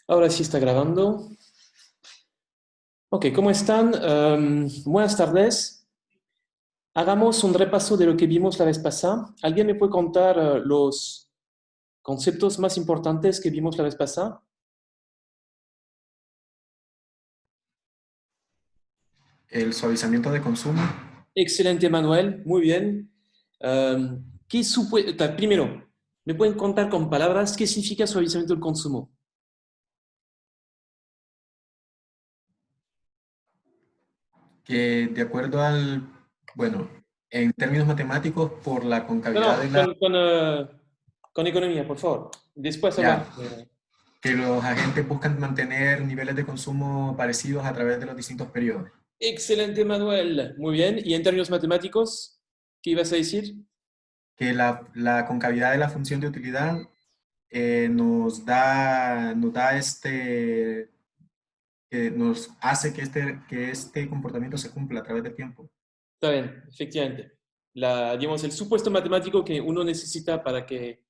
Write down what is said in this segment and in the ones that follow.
Ahora sí está grabando. Ok, ¿cómo están? Buenas tardes. Hagamos un repaso de lo que vimos la vez pasada. ¿Alguien me puede contar los conceptos más importantes que vimos la vez pasada? El suavizamiento de consumo, Excelente, Manuel. Muy bien. Primero, ¿me pueden contar con palabras qué significa suavizamiento del consumo? que de acuerdo bueno, en términos matemáticos, por la No, concavidad de no, la, con economía, por favor. Después ya, hablamos. que los agentes buscan mantener niveles de consumo parecidos a través de los distintos periodos. Excelente, Manuel. Muy bien. ¿Y en términos matemáticos, qué ibas a decir? Que la concavidad de la función de utilidad nos da que nos hace que este comportamiento se cumpla a través del tiempo. Está bien, efectivamente. Digamos, el supuesto matemático que uno necesita para que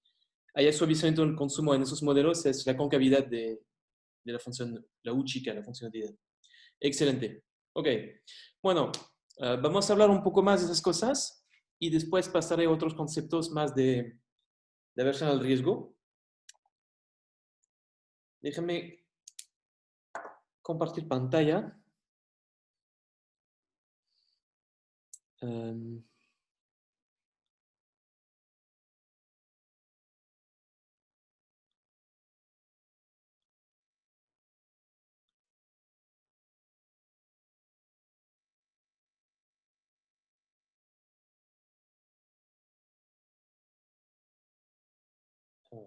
haya suavizamiento del consumo en esos modelos es la concavidad de la función, la U chica, la función de utilidad. Excelente. Ok. Bueno, vamos a hablar un poco más de esas cosas y después pasaré a otros conceptos más de aversión al riesgo. Déjenme compartir pantalla. Um,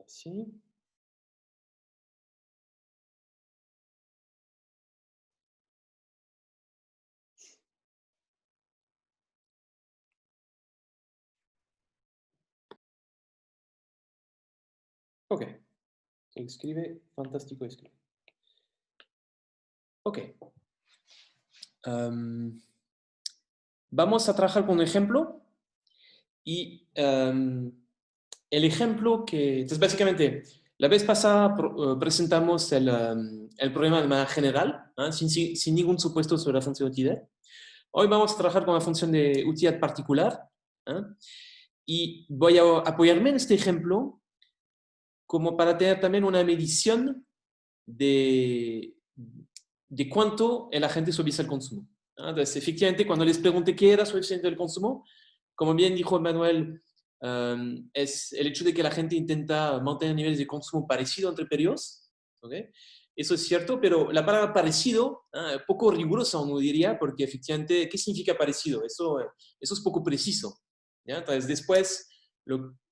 sí. Ok. Escribe, fantástico escribe. Ok. Um, Vamos a trabajar con un ejemplo y el ejemplo que, entonces básicamente, la vez pasada presentamos el problema de manera general, ¿ah? Sin ningún supuesto sobre la función de utilidad. Hoy vamos a trabajar con la función de utilidad particular, ¿ah? Y voy a apoyarme en este ejemplo como para tener también una medición de, de cuánto el agente suaviza el consumo. ¿Ah? Entonces, efectivamente, cuando les pregunté qué era suavizamiento del consumo, como bien dijo Manuel, es el hecho de que la gente intenta mantener niveles de consumo parecido entre periodos. ¿Okay? Eso es cierto, pero la palabra parecido, poco rigurosa uno diría, porque efectivamente, ¿qué significa parecido? Eso es poco preciso. ¿Ya? Entonces, después,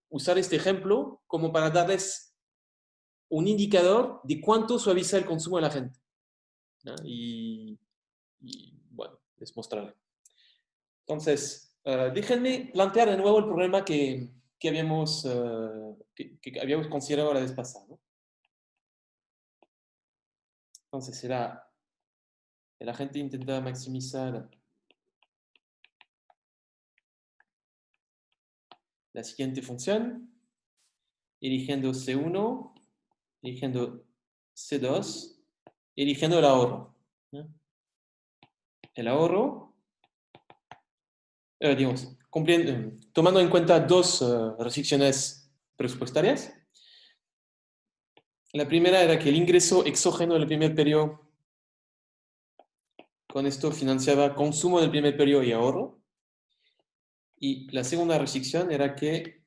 usar este ejemplo como para darles un indicador de cuánto suaviza el consumo de la gente. ¿No? Bueno, les mostraré. Entonces, déjenme plantear de nuevo el problema que habíamos considerado la vez pasada. ¿No? Entonces, será el agente intenta maximizar la siguiente función, eligiendo C1, eligiendo C2, eligiendo el ahorro. ¿No? El ahorro, digamos, tomando en cuenta dos restricciones presupuestarias. La primera era que el ingreso exógeno del primer periodo, con esto financiaba consumo del primer periodo y ahorro. Y la segunda restricción era que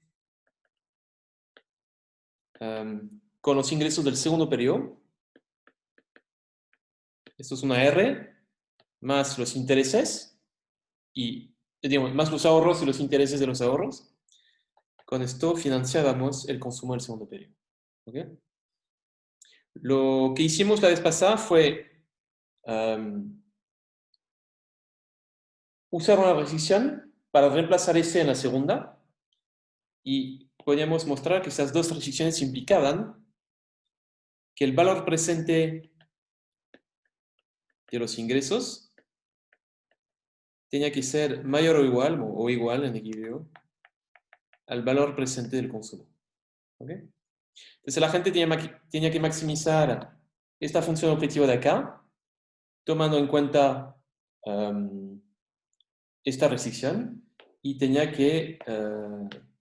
con los ingresos del segundo periodo, esto es una R, más los intereses, y digamos, más los ahorros y los intereses de los ahorros, con esto financiábamos el consumo del segundo periodo. ¿Okay? Lo que hicimos la vez pasada fue usar una restricción para reemplazar ese en la segunda y podíamos mostrar que esas dos restricciones implicaban que el valor presente de los ingresos tenía que ser mayor o igual en equilibrio al valor presente del consumo. ¿Okay? Entonces la gente tenía que maximizar esta función objetivo de acá, tomando en cuenta esta restricción, y tenía que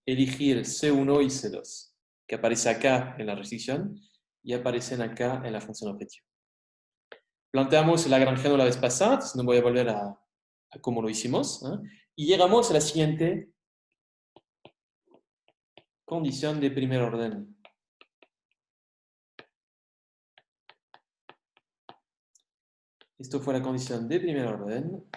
elegir C1 y C2, que aparece acá en la restricción y aparecen acá en la función objetivo. Planteamos el Lagrangiano la vez pasada, entonces no voy a volver a cómo lo hicimos, ¿eh? Y llegamos a la siguiente condición de primer orden. Esto fue la condición de primer orden.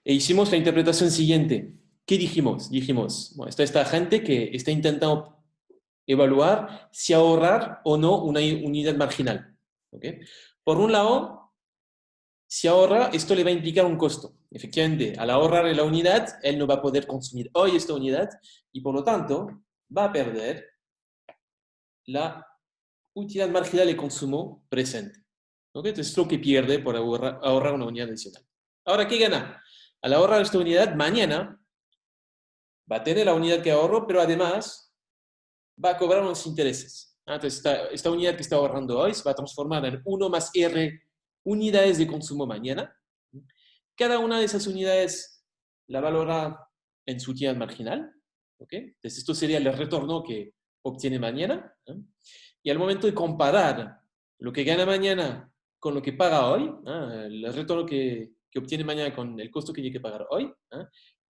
E hicimos la interpretación siguiente. ¿Qué dijimos? Dijimos, bueno, está esta gente que está intentando evaluar si ahorrar o no una unidad marginal. ¿Okay? Por un lado, si ahorra, esto le va a implicar un costo. Efectivamente, al ahorrar la unidad, él no va a poder consumir hoy esta unidad y por lo tanto va a perder la utilidad marginal de consumo presente. ¿Okay? Entonces es lo que pierde por ahorrar una unidad adicional. Ahora, ¿qué gana? Al ahorrar esta unidad, mañana va a tener la unidad que ahorro, pero además va a cobrar unos intereses. Entonces, esta unidad que está ahorrando hoy se va a transformar en 1 más R unidades de consumo mañana. Cada una de esas unidades la valora en su utilidad marginal. ¿Okay? Entonces, esto sería el retorno que obtiene mañana. Y al momento de comparar lo que gana mañana con lo que paga hoy, el retorno que obtiene mañana con el costo que tiene que pagar hoy,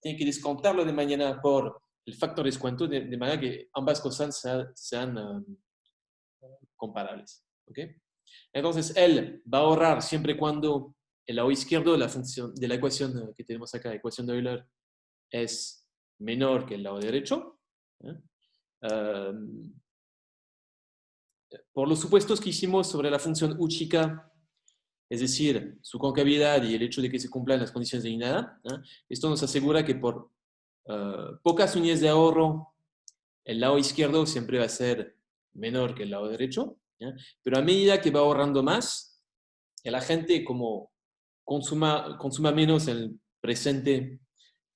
tiene que descontarlo de mañana por el factor descuento, de manera que ambas cosas sean comparables. ¿Okay? Entonces, él va a ahorrar siempre cuando el lado izquierdo de la función de la ecuación que tenemos acá, ecuación de Euler, es menor que el lado derecho. Por los supuestos que hicimos sobre la función u chica, es decir, su concavidad y el hecho de que se cumplan las condiciones de nada, esto nos asegura que por pocas unidades de ahorro, el lado izquierdo siempre va a ser menor que el lado derecho, ¿ya? Pero a medida que va ahorrando más, la gente como consuma menos en el presente,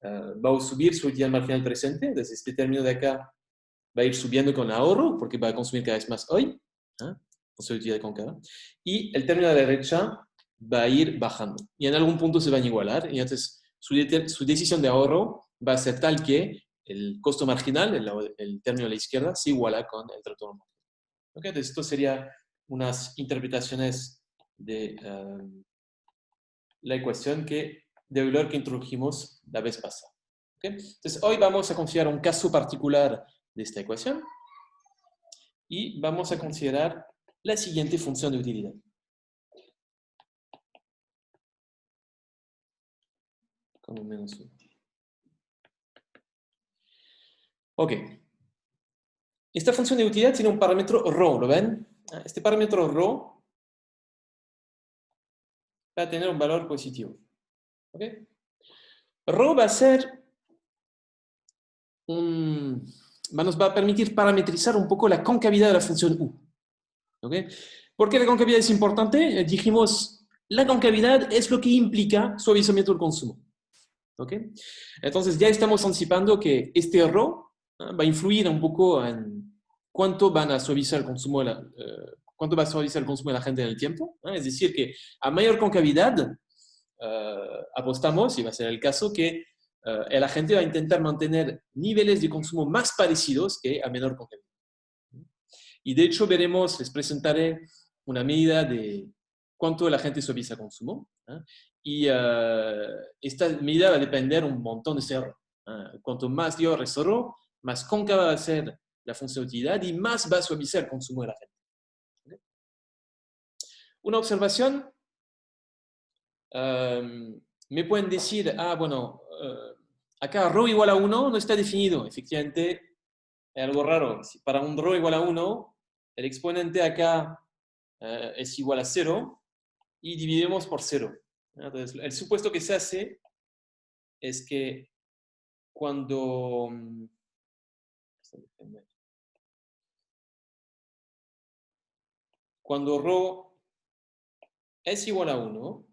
va a subir su utilidad marginal presente, desde este término de acá va a ir subiendo con el ahorro, porque va a consumir cada vez más hoy, con su utilidad cóncava, y el término de la derecha va a ir bajando, y en algún punto se van a igualar, y entonces su decisión de ahorro va a ser tal que el costo marginal, el término de la izquierda, se iguala con el retorno. ¿Okay? Entonces, esto sería unas interpretaciones de la ecuación de Euler que introdujimos la vez pasada. ¿Okay? Entonces, hoy vamos a considerar un caso particular de esta ecuación y vamos a considerar la siguiente función de utilidad. Como menos uno. Ok. Esta función de utilidad tiene un parámetro ρ, ¿lo ven? Este parámetro ρ va a tener un valor positivo. ¿Ok? Ρ va a ser nos va a permitir parametrizar un poco la concavidad de la función u. ¿Okay? ¿Por qué la concavidad es importante? Dijimos, la concavidad es lo que implica suavizamiento del consumo. ¿Okay? Entonces ya estamos anticipando que este error va a influir un poco en cuánto van a suavizar el consumo cuánto va a suavizar el consumo de la gente en el tiempo. Es decir, que a mayor concavidad apostamos, y va a ser el caso, que la gente va a intentar mantener niveles de consumo más parecidos que a menor concavidad. Y de hecho veremos, les presentaré una medida de cuánto la gente suaviza el consumo. Y esta medida va a depender un montón de cerro. Cuanto más yo restauro, más cóncava va a ser la función de utilidad y más va a suavizar el consumo de la gente. ¿Okay? Una observación, me pueden decir, bueno, acá ρ igual a 1 no está definido. Efectivamente, es algo raro. Si para un ρ igual a 1, el exponente acá es igual a 0 y dividimos por 0. Entonces, el supuesto que se hace es que cuando ρ es igual a 1,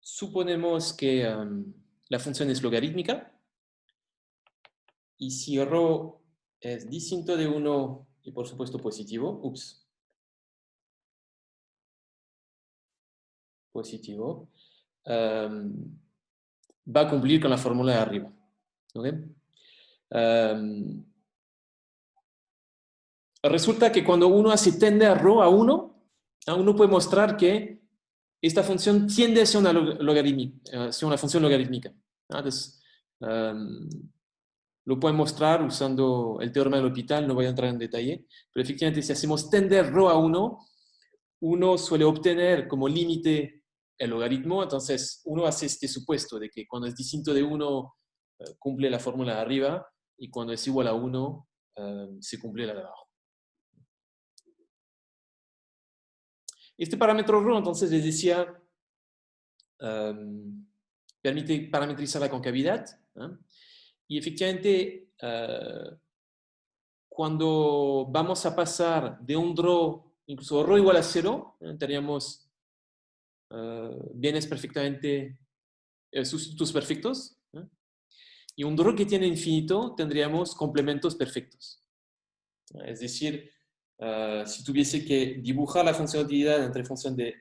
suponemos que la función es logarítmica Y si ρ es distinto de 1 y por supuesto positivo, positivo, va a cumplir con la fórmula de arriba. ¿Ok? Resulta que cuando uno hace tende a ρ a 1, uno puede mostrar que esta función tiende hacia una, hacia una función logarítmica. Entonces, lo pueden mostrar usando el teorema del L'Hopital, no voy a entrar en detalle, pero efectivamente si hacemos tender ρ a 1, uno suele obtener como límite el logaritmo, entonces uno hace este supuesto de que cuando es distinto de 1 cumple la fórmula de arriba y cuando es igual a 1 se cumple la de abajo. Este parámetro ρ, entonces les decía, permite parametrizar la concavidad, y efectivamente cuando vamos a pasar de un ρ, incluso ρ igual a 0, teníamos bienes perfectamente, sustitutos perfectos, y un ρ que tiene infinito tendríamos complementos perfectos. Es decir, si tuviese que dibujar la función de utilidad entre función de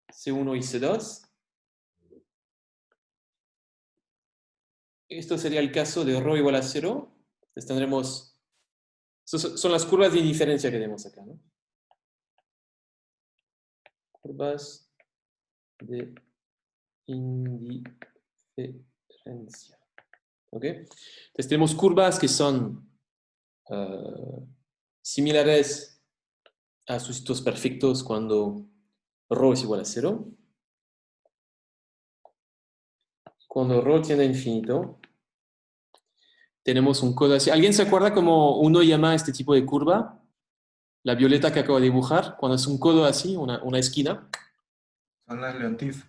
C1 y C2, esto sería el caso de ρ igual a 0. Entonces tendremos, son las curvas de indiferencia que tenemos acá, ¿no? Curvas de indiferencia. ¿Ok? Entonces tenemos curvas que son similares a sustitutos perfectos cuando ρ es igual a 0. Cuando ρ tiende a infinito, tenemos un codo así. ¿Alguien se acuerda cómo uno llama este tipo de curva? La violeta que acabo de dibujar, cuando es un codo así, una esquina. Son las Leontief.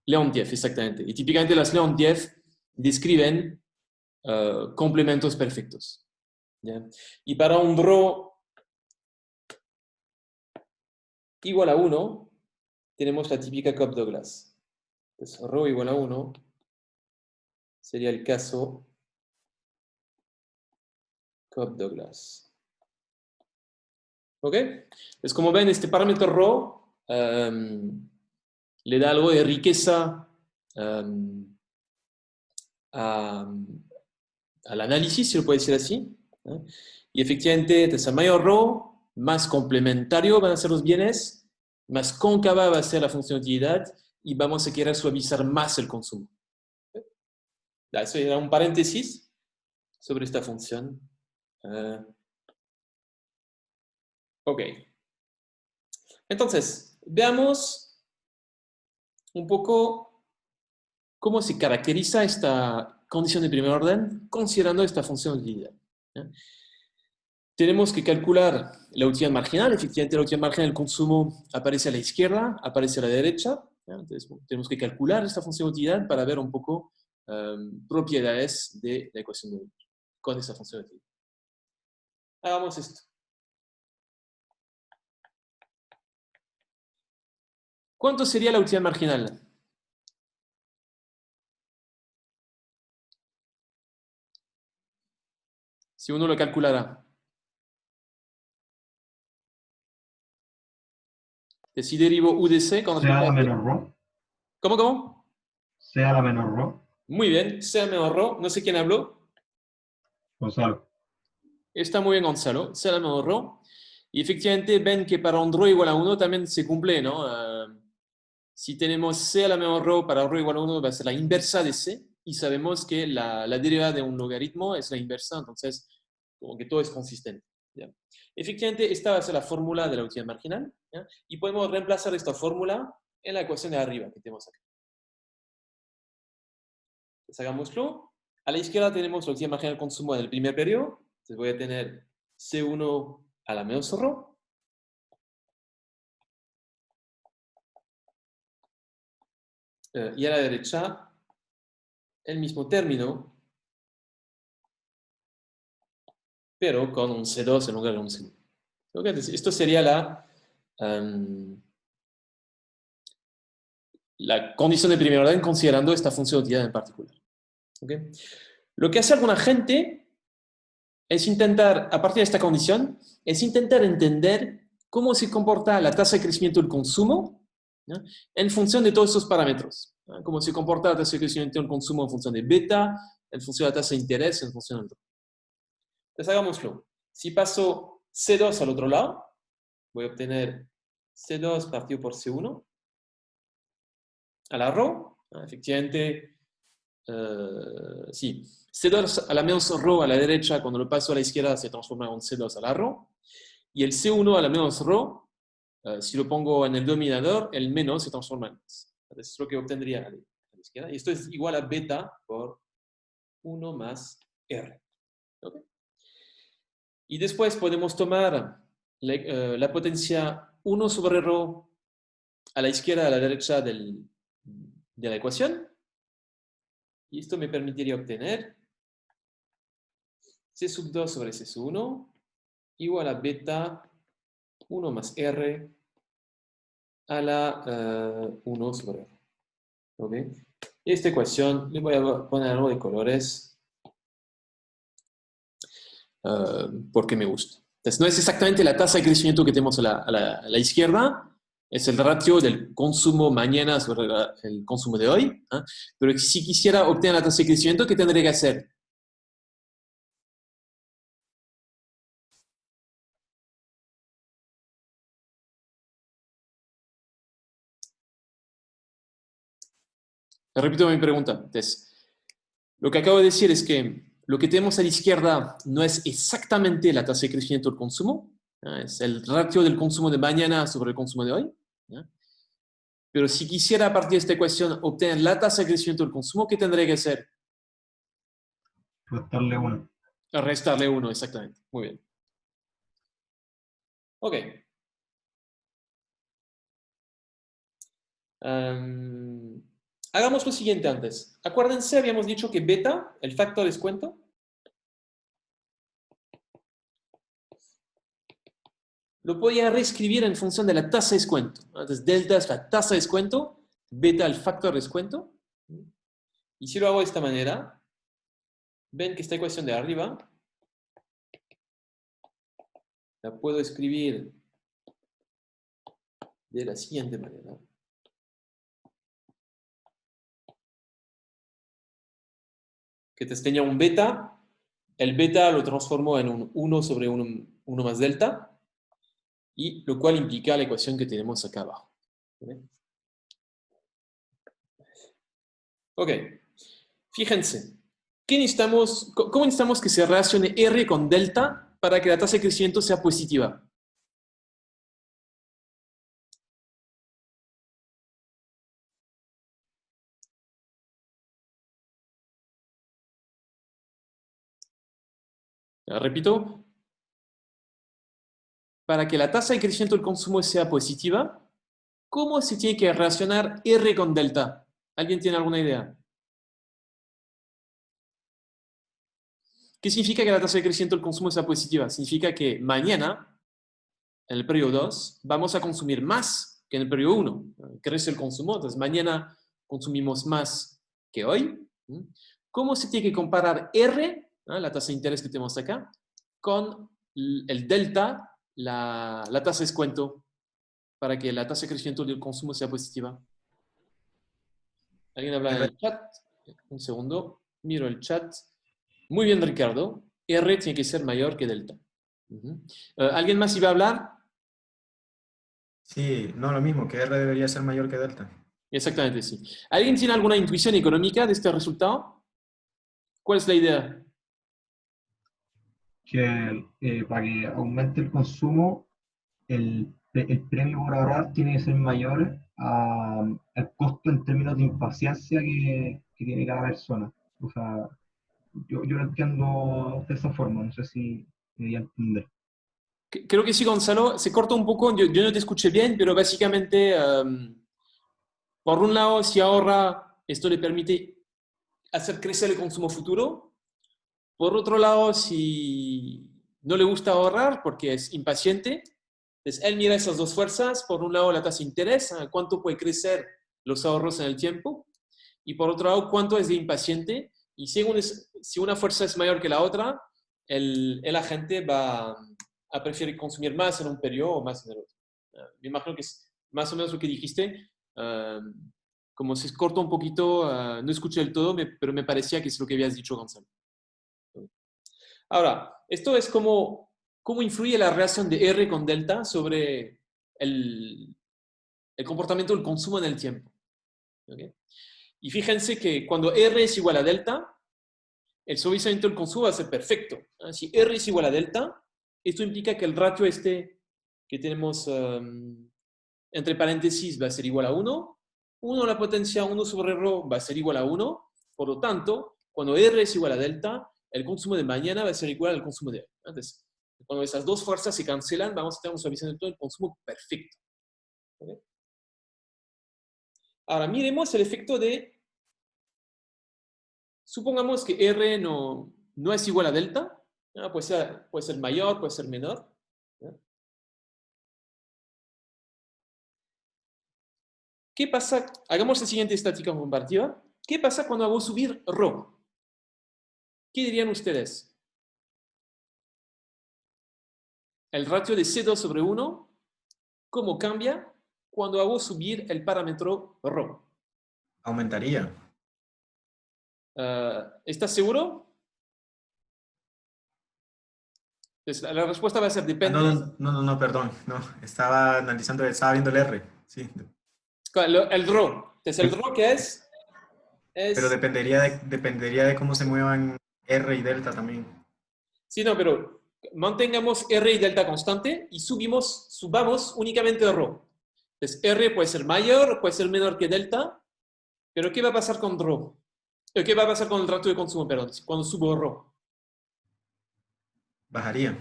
Leontief, exactamente. Y típicamente las Leontief describen complementos perfectos. ¿Ya? Y para un ρ igual a 1, tenemos la típica Cobb-Douglas. Entonces, ρ igual a 1 sería el caso Cobb-Douglas. ¿Ok? Entonces, como ven, este parámetro ρ le da algo de riqueza al análisis, si lo puede decir así. Y efectivamente, entonces, a mayor ρ, más complementario van a ser los bienes, más cóncava va a ser la función de utilidad y vamos a querer suavizar más el consumo. Eso era un paréntesis sobre esta función. Ok. Entonces, veamos un poco cómo se caracteriza esta condición de primer orden considerando esta función de utilidad. Tenemos que calcular la utilidad marginal. Efectivamente, la utilidad marginal del consumo aparece a la izquierda, aparece a la derecha. Entonces, tenemos que calcular esta función de utilidad para ver un poco propiedades de la ecuación de Euler con esta función de utilidad. Hagamos esto. ¿Cuánto sería la utilidad marginal? Si uno lo calculara. Si derivo U de C con C a respecto la a... menor ρ. ¿Cómo? C a la menor ρ. Muy bien. C a menor ρ. No sé quién habló. Gonzalo. Está muy bien, Gonzalo. C a la menor ρ. Y efectivamente ven que para un ρ igual a 1 también se cumple, ¿no? Si tenemos C a la menor ρ para ρ igual a 1 va a ser la inversa de C. Y sabemos que la derivada de un logaritmo es la inversa, entonces como que todo es consistente. ¿Ya? Efectivamente, esta va a ser la fórmula de la utilidad marginal. ¿Ya? Y podemos reemplazar esta fórmula en la ecuación de arriba que tenemos acá. Entonces hagámoslo. A la izquierda tenemos la utilidad marginal del consumo del primer periodo. Entonces voy a tener C1 a la menos ρ. Y a la derecha, el mismo término, pero con un C2 en lugar de un C1. ¿Okay? Entonces, esto sería la condición de primer orden considerando esta función de utilidad en particular. ¿Okay? Lo que hace alguna gente es intentar, a partir de esta condición, es intentar entender cómo se comporta la tasa de crecimiento del consumo, ¿no?, en función de todos estos parámetros, ¿no?, cómo se comporta la tasa de crecimiento del consumo en función de beta, en función de la tasa de interés, en función de otro. Entonces hagámoslo. Si paso C2 al otro lado, voy a obtener C2 partido por C1 a la ρ. Efectivamente, sí, C2 a la menos ρ a la derecha, cuando lo paso a la izquierda se transforma en C2 a la ρ. Y el C1 a la menos ρ, si lo pongo en el dominador, el menos se transforma en más. Entonces es lo que obtendría a la izquierda. Y esto es igual a beta por 1 más R. ¿Okay? Y después podemos tomar la potencia 1 sobre ρ a la izquierda, a la derecha de la ecuación. Y esto me permitiría obtener C sub 2 sobre C sub 1 igual a beta 1 más R a la 1 sobre R. ¿Okay? Y esta ecuación le voy a poner algo de colores porque me gusta. Entonces, no es exactamente la tasa de crecimiento que tenemos a la izquierda, es el ratio del consumo mañana sobre el consumo de hoy. ¿Eh? Pero si quisiera obtener la tasa de crecimiento, ¿qué tendría que hacer? Repito mi pregunta. Entonces, lo que acabo de decir es que lo que tenemos a la izquierda no es exactamente la tasa de crecimiento del consumo, ¿eh? Es el ratio del consumo de mañana sobre el consumo de hoy. ¿Eh? Pero si quisiera a partir de esta ecuación obtener la tasa de crecimiento del consumo, ¿qué tendría que hacer? Restarle 1. Restarle 1, exactamente. Muy bien. Ok. Hagamos lo siguiente antes. Acuérdense, habíamos dicho que beta, el factor de descuento, lo podía reescribir en función de la tasa de descuento. Entonces, delta es la tasa de descuento, beta el factor de descuento. Y si lo hago de esta manera, ven que esta ecuación de arriba la puedo escribir de la siguiente manera. Que te tenía un beta, el beta lo transformó en un 1 sobre 1 más delta, y lo cual implica la ecuación que tenemos acá abajo. Ok, fíjense, ¿cómo necesitamos que se relacione R con delta para que la tasa de crecimiento sea positiva? Repito, para que la tasa de crecimiento del consumo sea positiva, ¿cómo se tiene que relacionar R con delta? ¿Alguien tiene alguna idea? ¿Qué significa que la tasa de crecimiento del consumo sea positiva? Significa que mañana, en el periodo 2, vamos a consumir más que en el periodo 1. Crece el consumo, entonces mañana consumimos más que hoy. ¿Cómo se tiene que comparar R, la tasa de interés que tenemos acá, con el delta, la tasa de descuento, para que la tasa de crecimiento del consumo sea positiva? ¿Alguien habla en el chat? Un segundo, miro el chat. Muy bien, Ricardo. R tiene que ser mayor que delta. ¿Alguien más iba a hablar? Sí, no, lo mismo, que R debería ser mayor que delta. Exactamente, sí. ¿Alguien tiene alguna intuición económica de este resultado? ¿Cuál es la idea? Que para que aumente el consumo, el premio por ahorrar tiene que ser mayor al costo en términos de impaciencia que tiene cada persona. O sea, yo lo entiendo de esa forma, no sé si me di a entender. Creo que sí, Gonzalo. Se corta un poco, yo no te escuché bien, pero básicamente, por un lado, si ahorra, esto le permite hacer crecer el consumo futuro. Por otro lado, si no le gusta ahorrar porque es impaciente, entonces él mira esas dos fuerzas. Por un lado, la tasa de interés, cuánto puede crecer los ahorros en el tiempo. Y por otro lado, cuánto es de impaciente Y si una fuerza es mayor que la otra, el agente va a preferir consumir más en un periodo o más en el otro. Me imagino que es más o menos lo que dijiste. Como se corta un poquito, no escuché del todo, pero me parecía que es lo que habías dicho, Gonzalo. Ahora, esto es cómo influye la relación de R con delta sobre el comportamiento del consumo en el tiempo. ¿Okay? Y fíjense que cuando R es igual a delta, el suavizamiento del consumo va a ser perfecto. Si R es igual a delta, esto implica que el ratio que tenemos entre paréntesis va a ser igual a 1. 1 a la potencia 1 sobre ρ va a ser igual a 1. Por lo tanto, cuando R es igual a delta, el consumo de mañana va a ser igual al consumo de hoy. Entonces, cuando esas dos fuerzas se cancelan, vamos a tener un suavizamiento del consumo perfecto. ¿Okay? Ahora, miremos el efecto de... Supongamos que R no es igual a delta. Puede ser mayor, puede ser menor. ¿Qué pasa? Hagamos la siguiente estática comparativa. ¿Qué pasa cuando hago subir ρ? ¿Qué dirían ustedes? El ratio de C2 sobre 1, ¿cómo cambia cuando hago subir el parámetro ρ? Aumentaría. ¿Estás seguro? Entonces, la respuesta va a ser depende. No, perdón. No, estaba viendo el R. Sí. El ρ. Entonces, el ρ ¿qué es? Pero dependería de cómo se muevan R y delta también. Sí, no, pero mantengamos R y delta constante y subamos únicamente ρ. Entonces, R puede ser mayor, puede ser menor que delta, pero ¿qué va a pasar con ρ? ¿Qué va a pasar con el ratio de consumo, perdón, cuando subo ρ? Bajaría.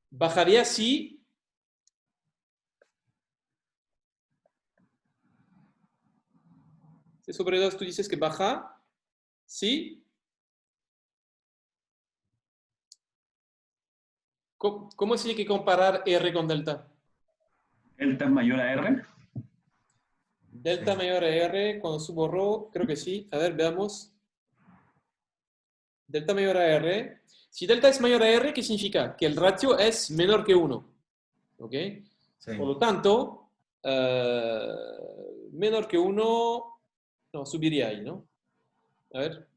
Bajaría si... C sobre 2 tú dices que baja, ¿sí? ¿Cómo se tiene que comparar R con delta? ¿Delta es mayor a R? Delta Sí. mayor a R cuando subo ρ, creo que sí. A ver, veamos. Delta mayor a R. Si delta es mayor a R, ¿qué significa? Que el ratio es menor que 1. ¿Ok? Sí. Por lo tanto, menor que 1, no, subiría ahí, ¿no? A ver.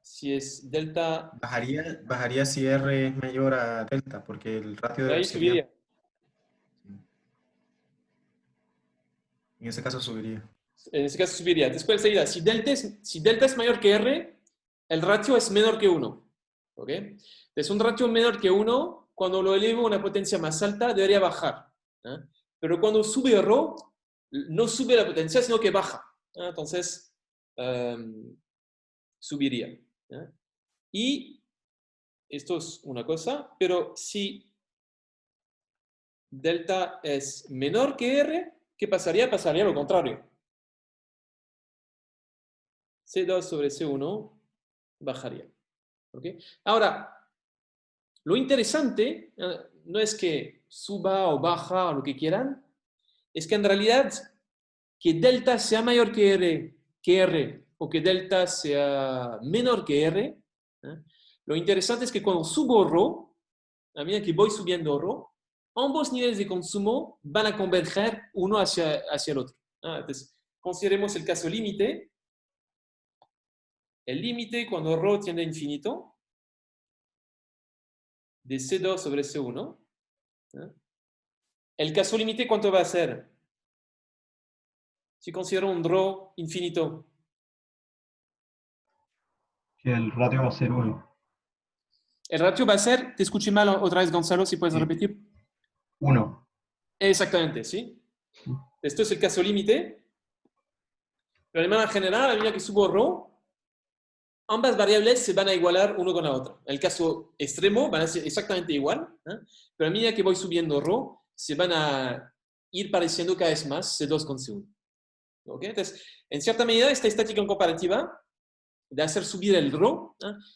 Si es delta, Bajaría si R es mayor a delta, porque el ratio ahí sería... subiría. En ese caso subiría. En ese caso subiría. Después enseguida, si delta es mayor que R, el ratio es menor que 1. ¿Ok? Entonces, un ratio menor que 1, cuando lo elevo a una potencia más alta, debería bajar. Pero cuando sube ρ, no sube la potencia, sino que baja. Entonces, subiría. Y esto es una cosa, pero si delta es menor que R, ¿qué pasaría? Pasaría lo contrario. C2 sobre C1 bajaría. ¿Okay? Ahora, lo interesante no es que suba o baja o lo que quieran, es que en realidad que delta sea mayor que R o que delta sea menor que R, lo interesante es que cuando subo ρ, a medida que voy subiendo ρ, ambos niveles de consumo van a converger uno hacia el otro. Entonces, consideremos el caso límite. El límite cuando ρ tiende a infinito de C2 sobre C1. El caso límite, ¿cuánto va a ser? Si considero un ρ infinito. Que el ratio va a ser 1. El ratio va a ser, te escuché mal otra vez, Gonzalo, si puedes Sí. repetir. 1. Exactamente, ¿sí? Esto es el caso límite. Pero de manera general, a medida que subo ρ, ambas variables se van a igualar uno con la otra. En el caso extremo van a ser exactamente igual, pero a medida que voy subiendo ρ, se van a ir pareciendo cada vez más C2 con C1. ¿Okay? Entonces, en cierta medida, esta estática comparativa de hacer subir el ρ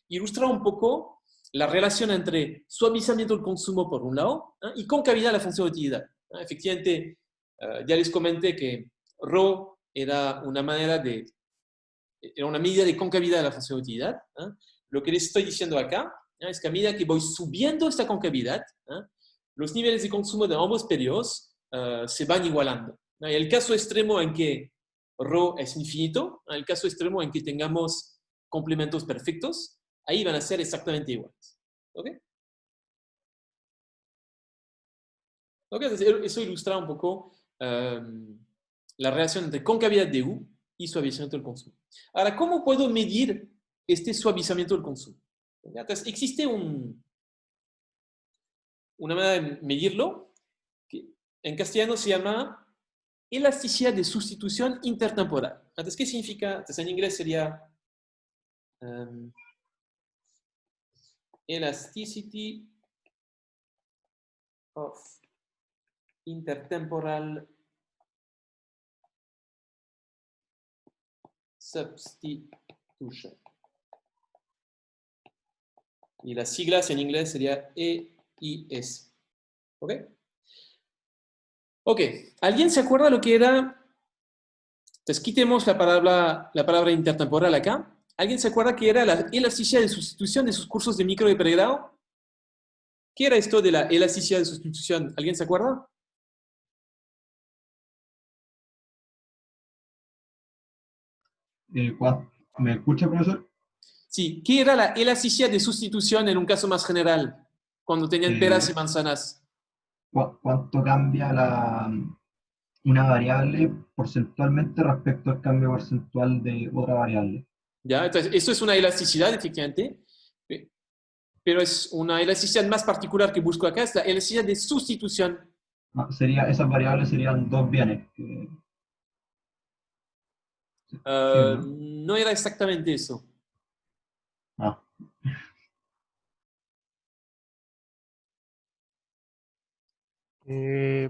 ilustra un poco la relación entre suavizamiento del consumo por un lado y concavidad de la función de utilidad. Efectivamente, ya les comenté que ρ era una manera de, era una medida de concavidad de la función de utilidad. Lo que les estoy diciendo acá es que a medida que voy subiendo esta concavidad, los niveles de consumo de ambos periodos se van igualando. Y el caso extremo en que ρ es infinito, el caso extremo en que tengamos complementos perfectos, ahí van a ser exactamente iguales. ¿Ok? ¿Ok? Entonces, eso ilustra un poco la relación entre concavidad de U y suavizamiento del consumo. Ahora, ¿cómo puedo medir este suavizamiento del consumo? Entonces, existe una manera de medirlo que en castellano se llama elasticidad de sustitución intertemporal. Entonces, ¿qué significa? Entonces, en inglés sería elasticity of intertemporal substitution. Y las siglas en inglés sería EIS. ¿Ok? Ok. ¿Alguien se acuerda lo que era? Entonces, quitemos la palabra intertemporal acá. ¿Alguien se acuerda que era la elasticidad de sustitución de sus cursos de micro de pregrado? ¿Qué era esto de la elasticidad de sustitución? ¿Alguien se acuerda? ¿Me escucha, profesor? Sí. ¿Qué era la elasticidad de sustitución en un caso más general? Cuando tenían peras y manzanas. ¿Cuánto cambia una variable porcentualmente respecto al cambio porcentual de otra variable? ¿Ya? Entonces, eso es una elasticidad, efectivamente. Pero es una elasticidad más particular que busco acá, es la elasticidad de sustitución. Esas variables serían dos bienes. ¿Sí o no? No era exactamente eso. Ah,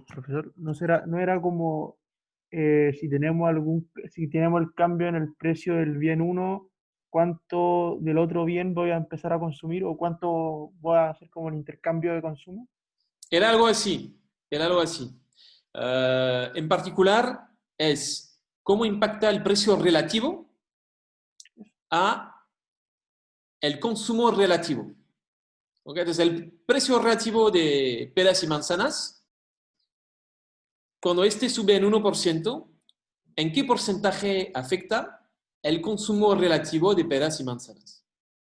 Profesor, no era como si tenemos el cambio en el precio del bien uno, ¿cuánto del otro bien voy a empezar a consumir o cuánto voy a hacer como el intercambio de consumo? Era algo así. Era algo así. En particular, es cómo impacta el precio relativo a el consumo relativo. ¿Ok? Entonces, el precio relativo de peras y manzanas, cuando este sube en 1%, ¿en qué porcentaje afecta el consumo relativo de peras y manzanas?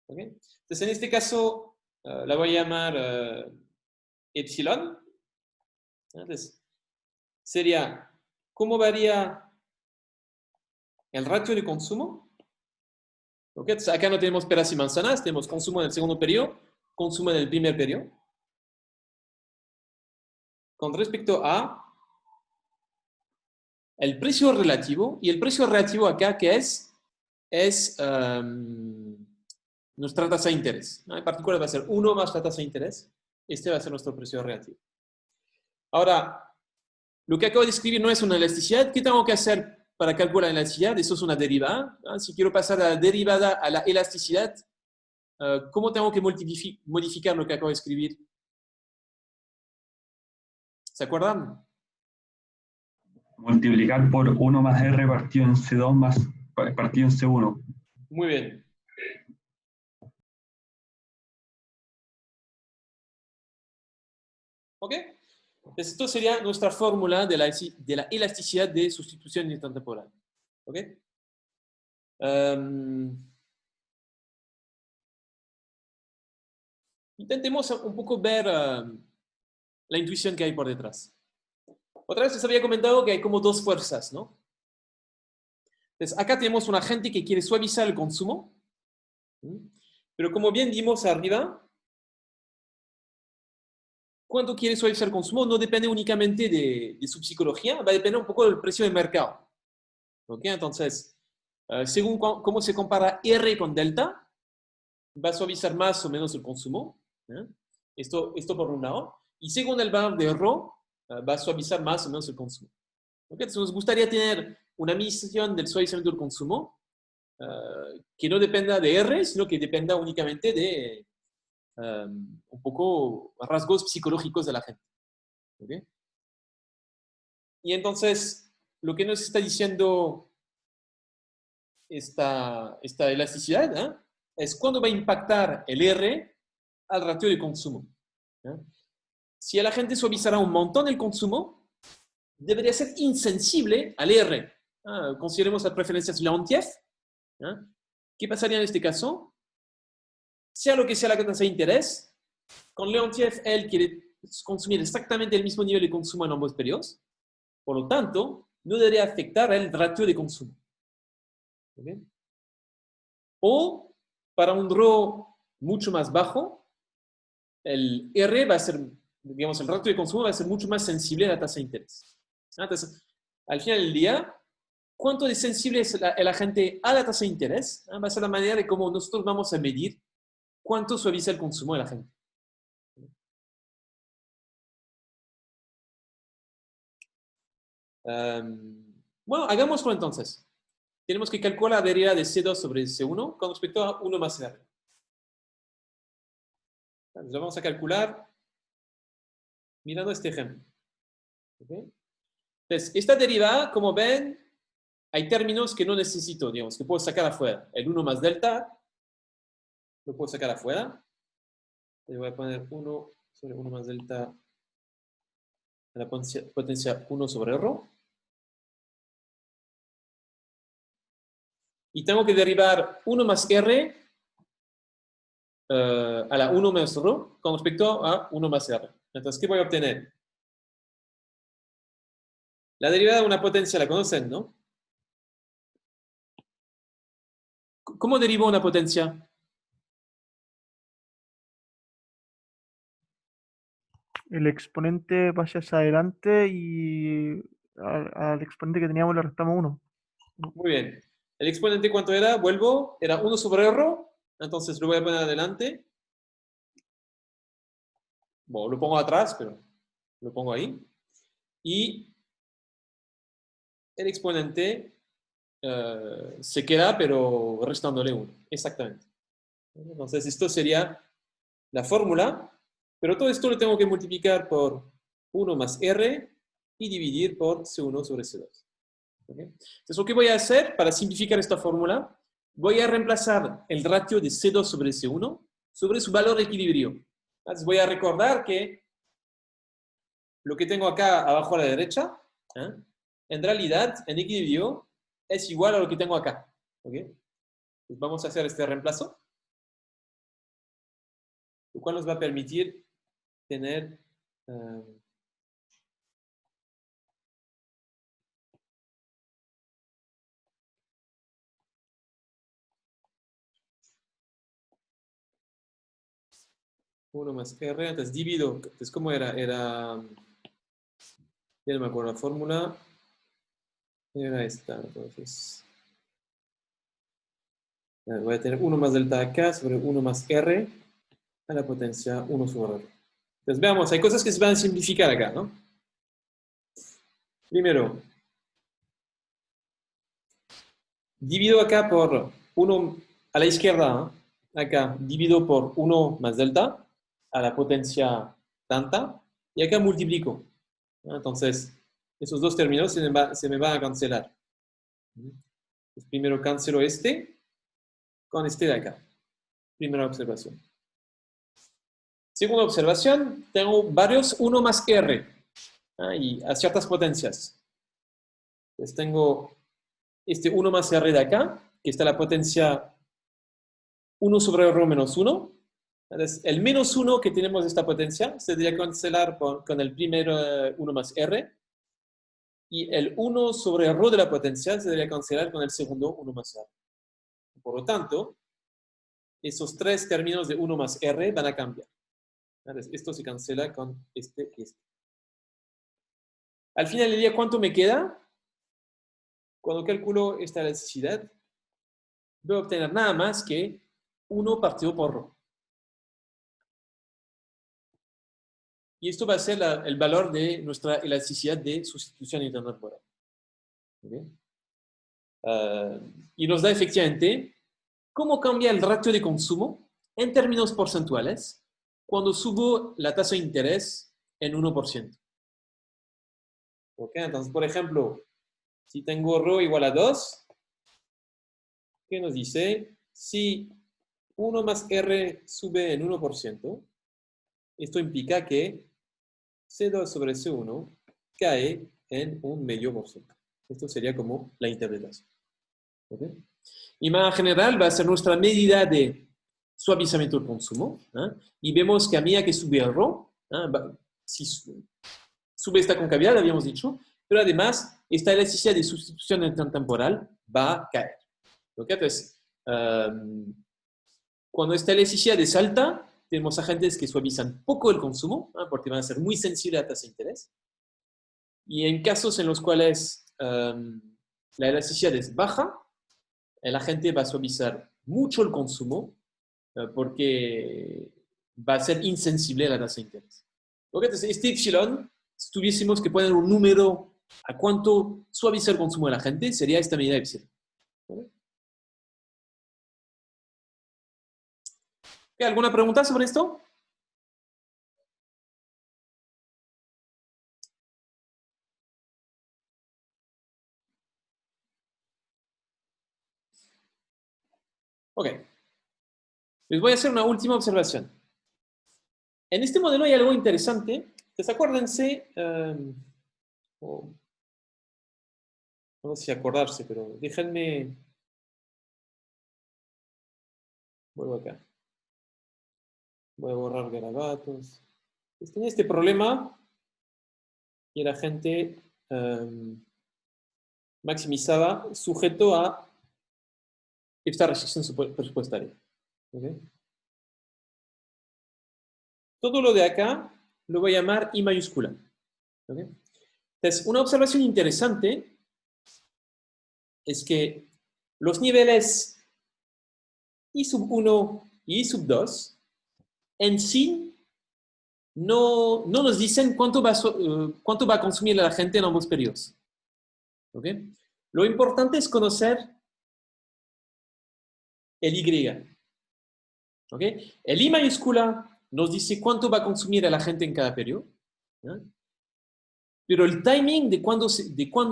¿Ok? Entonces, en este caso, la voy a llamar epsilon. Entonces, sería, ¿cómo varía el ratio de consumo? ¿Ok? Entonces, acá no tenemos peras y manzanas, tenemos consumo en el segundo periodo, consumo en el primer periodo. Con respecto a el precio relativo, y el precio relativo acá, ¿qué es? Es nuestra tasa de interés, ¿no? En particular va a ser 1 más la tasa de interés. Este va a ser nuestro precio relativo. Ahora, lo que acabo de escribir no es una elasticidad. ¿Qué tengo que hacer para calcular la elasticidad? Eso es una derivada, ¿no? Si quiero pasar de la derivada a la elasticidad, ¿cómo tengo que modificar lo que acabo de escribir? ¿Se acuerdan? Multiplicar por 1 más R partido en C2 más partido en C1. Muy bien. ¿Ok? Entonces, esto sería nuestra fórmula de la elasticidad de sustitución intertemporal. ¿Ok? Intentemos un poco ver la intuición que hay por detrás. Otra vez les había comentado que hay como dos fuerzas, ¿no? Entonces, acá tenemos una gente que quiere suavizar el consumo, pero como bien vimos arriba, cuánto quiere suavizar el consumo no depende únicamente de su psicología, va a depender un poco del precio de mercado. ¿Ok? Entonces, según cómo se compara R con delta, va a suavizar más o menos el consumo. Esto por un lado. Y según el valor de ρ, va a suavizar más o menos el consumo. ¿Ok? Entonces, nos gustaría tener una medición del suavizamiento del consumo que no dependa de R, sino que dependa únicamente de un poco rasgos psicológicos de la gente. ¿Okay? Y entonces, lo que nos está diciendo esta elasticidad, ¿eh? Es cuándo va a impactar el R al ratio de consumo. ¿Eh? Si la gente suavizará un montón el consumo, debería ser insensible al R. Consideremos las preferencias Leontief. ¿Eh? ¿Qué pasaría en este caso? Sea lo que sea la tasa de interés, con Leontief él quiere consumir exactamente el mismo nivel de consumo en ambos periodos. Por lo tanto, no debería afectar el ratio de consumo. ¿Okay? O para un RO mucho más bajo, el R va a ser, digamos, el ratio de consumo va a ser mucho más sensible a la tasa de interés. Entonces, al final del día, ¿cuánto de sensible es el agente a la tasa de interés? Va a ser la manera de cómo nosotros vamos a medir cuánto suaviza el consumo de la gente. Bueno, hagámoslo entonces. Tenemos que calcular la derivada de C2 sobre C1 con respecto a 1 más R. Lo vamos a calcular mirando este ejemplo. ¿Okay? Entonces, esta derivada, como ven, hay términos que no necesito, digamos, que puedo sacar afuera. El 1 más delta, lo puedo sacar afuera. Le voy a poner 1 sobre 1 más delta a la potencia 1 sobre ρ. Y tengo que derivar 1 más R a la 1 menos ρ con respecto a 1 más R. Entonces, ¿qué voy a obtener? La derivada de una potencia la conocen, ¿no? ¿Cómo derivo una potencia? El exponente vaya hacia adelante y al exponente que teníamos le restamos 1. Muy bien. ¿El exponente cuánto era? Vuelvo. Era 1 sobre r. Entonces lo voy a poner adelante. Bueno, lo pongo atrás, pero lo pongo ahí. Y el exponente se queda, pero restándole 1. Exactamente. Entonces esto sería la fórmula. Pero todo esto lo tengo que multiplicar por 1 más R y dividir por C1 sobre C2. ¿Okay? Entonces, lo que voy a hacer para simplificar esta fórmula, voy a reemplazar el ratio de C2 sobre C1 sobre su valor de equilibrio. Entonces, voy a recordar que lo que tengo acá abajo a la derecha, en realidad, en equilibrio, es igual a lo que tengo acá. ¿Okay? Entonces, vamos a hacer este reemplazo, lo cual nos va a permitir tener... 1 más R, entonces divido, entonces ¿cómo era? Ya no me acuerdo la fórmula, era esta, entonces voy a tener 1 más delta acá sobre 1 más R a la potencia 1 sobre R. Entonces veamos, hay cosas que se van a simplificar acá, ¿no? Primero, divido acá por 1 a la izquierda, acá divido por 1 más delta a la potencia tanta, y acá multiplico. Entonces, esos dos términos se me van a cancelar. Pues primero cancelo este con este de acá. Primera observación. Segunda observación, tengo varios 1 más R y a ciertas potencias. Entonces tengo este 1 más R de acá, que está la potencia 1 sobre R menos 1. Entonces, el menos 1 que tenemos de esta potencia se debería cancelar con el primero 1 más R. Y el 1 sobre ρ de la potencia se debería cancelar con el segundo 1 más R. Por lo tanto, esos tres términos de 1 más R van a cambiar. Entonces, esto se cancela con este y este. Al final del día, ¿cuánto me queda? Cuando calculo esta elasticidad, voy a obtener nada más que 1 partido por ρ. Y esto va a ser el valor de nuestra elasticidad de sustitución intertemporal. ¿Okay? Y nos da efectivamente cómo cambia el ratio de consumo en términos porcentuales cuando subo la tasa de interés en 1%. ¿Okay? Entonces, por ejemplo, si tengo ρ igual a 2, que nos dice, si 1 más R sube en 1%, esto implica que C2 sobre C1 cae en un medio por ciento. Esto sería como la interpretación. ¿Okay? Y más general va a ser nuestra medida de suavizamiento del consumo. Y vemos que a medida que sube el RO, si sube esta concavidad, habíamos dicho, pero además esta elasticidad de sustitución intertemporal va a caer. ¿Okay? Entonces, cuando esta elasticidad es alta, tenemos agentes que suavizan poco el consumo, porque van a ser muy sensibles a la tasa de interés. Y en casos en los cuales la elasticidad es baja, el agente va a suavizar mucho el consumo porque va a ser insensible a la tasa de interés. ¿Okay? Entonces, este epsilon, si tuviésemos que poner un número a cuánto suaviza el consumo de la gente, sería esta medida de epsilon. ¿Okay? ¿Alguna pregunta sobre esto? Ok. Les voy a hacer una última observación. En este modelo hay algo interesante. Entonces, acuérdense, no sé si acordarse, pero déjenme... Vuelvo acá. Voy a borrar garabatos. Tenía este problema y la gente maximizaba sujeto a esta restricción presupuestaria. ¿Okay? Todo lo de acá lo voy a llamar I mayúscula. ¿Okay? Entonces, una observación interesante es que los niveles I sub 1 y I sub 2 en sí no nos dicen cuánto va a consumir la gente en ambos periodos. ¿Okay? Lo importante es conocer el Y. ¿Okay? El I mayúscula nos dice cuánto va a consumir la gente en cada periodo. ¿Ya? Pero el timing de cuándo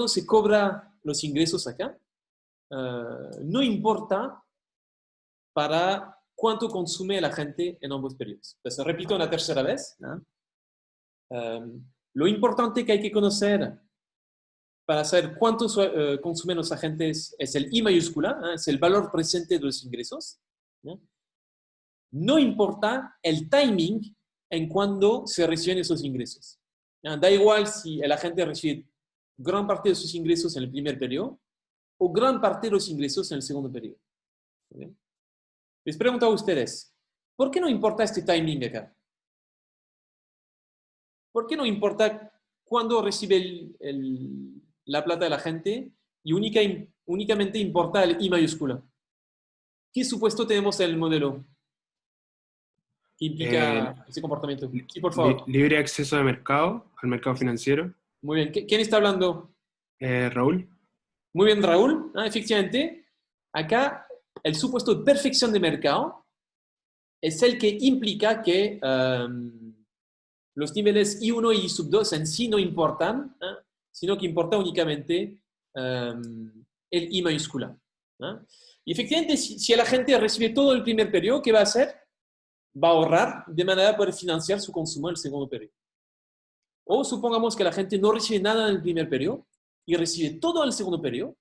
se cobra los ingresos acá no importa para cuánto consume la gente en ambos periodos. Entonces, repito una tercera vez. Lo importante que hay que conocer para saber cuánto consumen los agentes es el I mayúscula, es el valor presente de los ingresos. No importa el timing en cuando se reciben esos ingresos. Da igual si el agente recibe gran parte de sus ingresos en el primer periodo o gran parte de los ingresos en el segundo periodo. ¿Okay? Les pregunto a ustedes, ¿por qué no importa este timing acá? ¿Por qué no importa cuándo recibe la plata de la gente y únicamente importa el I mayúscula? ¿Qué supuesto tenemos en el modelo que implica ese comportamiento? Sí, por favor. Libre acceso al mercado financiero. Muy bien. ¿Quién está hablando? Raúl. Muy bien, Raúl. Efectivamente, acá el supuesto de perfección de mercado es el que implica que los niveles I1 y I sub 2 en sí no importan, sino que importa únicamente el I mayúscula. Y efectivamente, si la gente recibe todo el primer periodo, ¿qué va a hacer? Va a ahorrar de manera a poder financiar su consumo en el segundo periodo. O supongamos que la gente no recibe nada en el primer periodo y recibe todo en el segundo periodo.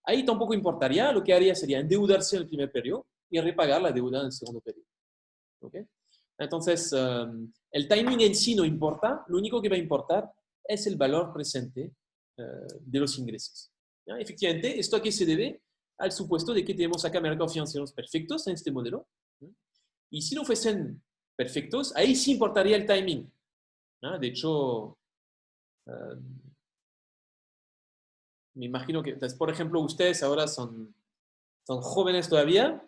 Ahí tampoco importaría, lo que haría sería endeudarse en el primer periodo y repagar la deuda en el segundo periodo. ¿Okay? Entonces, el timing en sí no importa, lo único que va a importar es el valor presente de los ingresos. Efectivamente, ¿esto a qué se debe? Al supuesto de que tenemos acá mercados financieros perfectos en este modelo. Y si no fuesen perfectos, ahí sí importaría el timing. De hecho, me imagino que, entonces, por ejemplo, ustedes ahora son jóvenes todavía,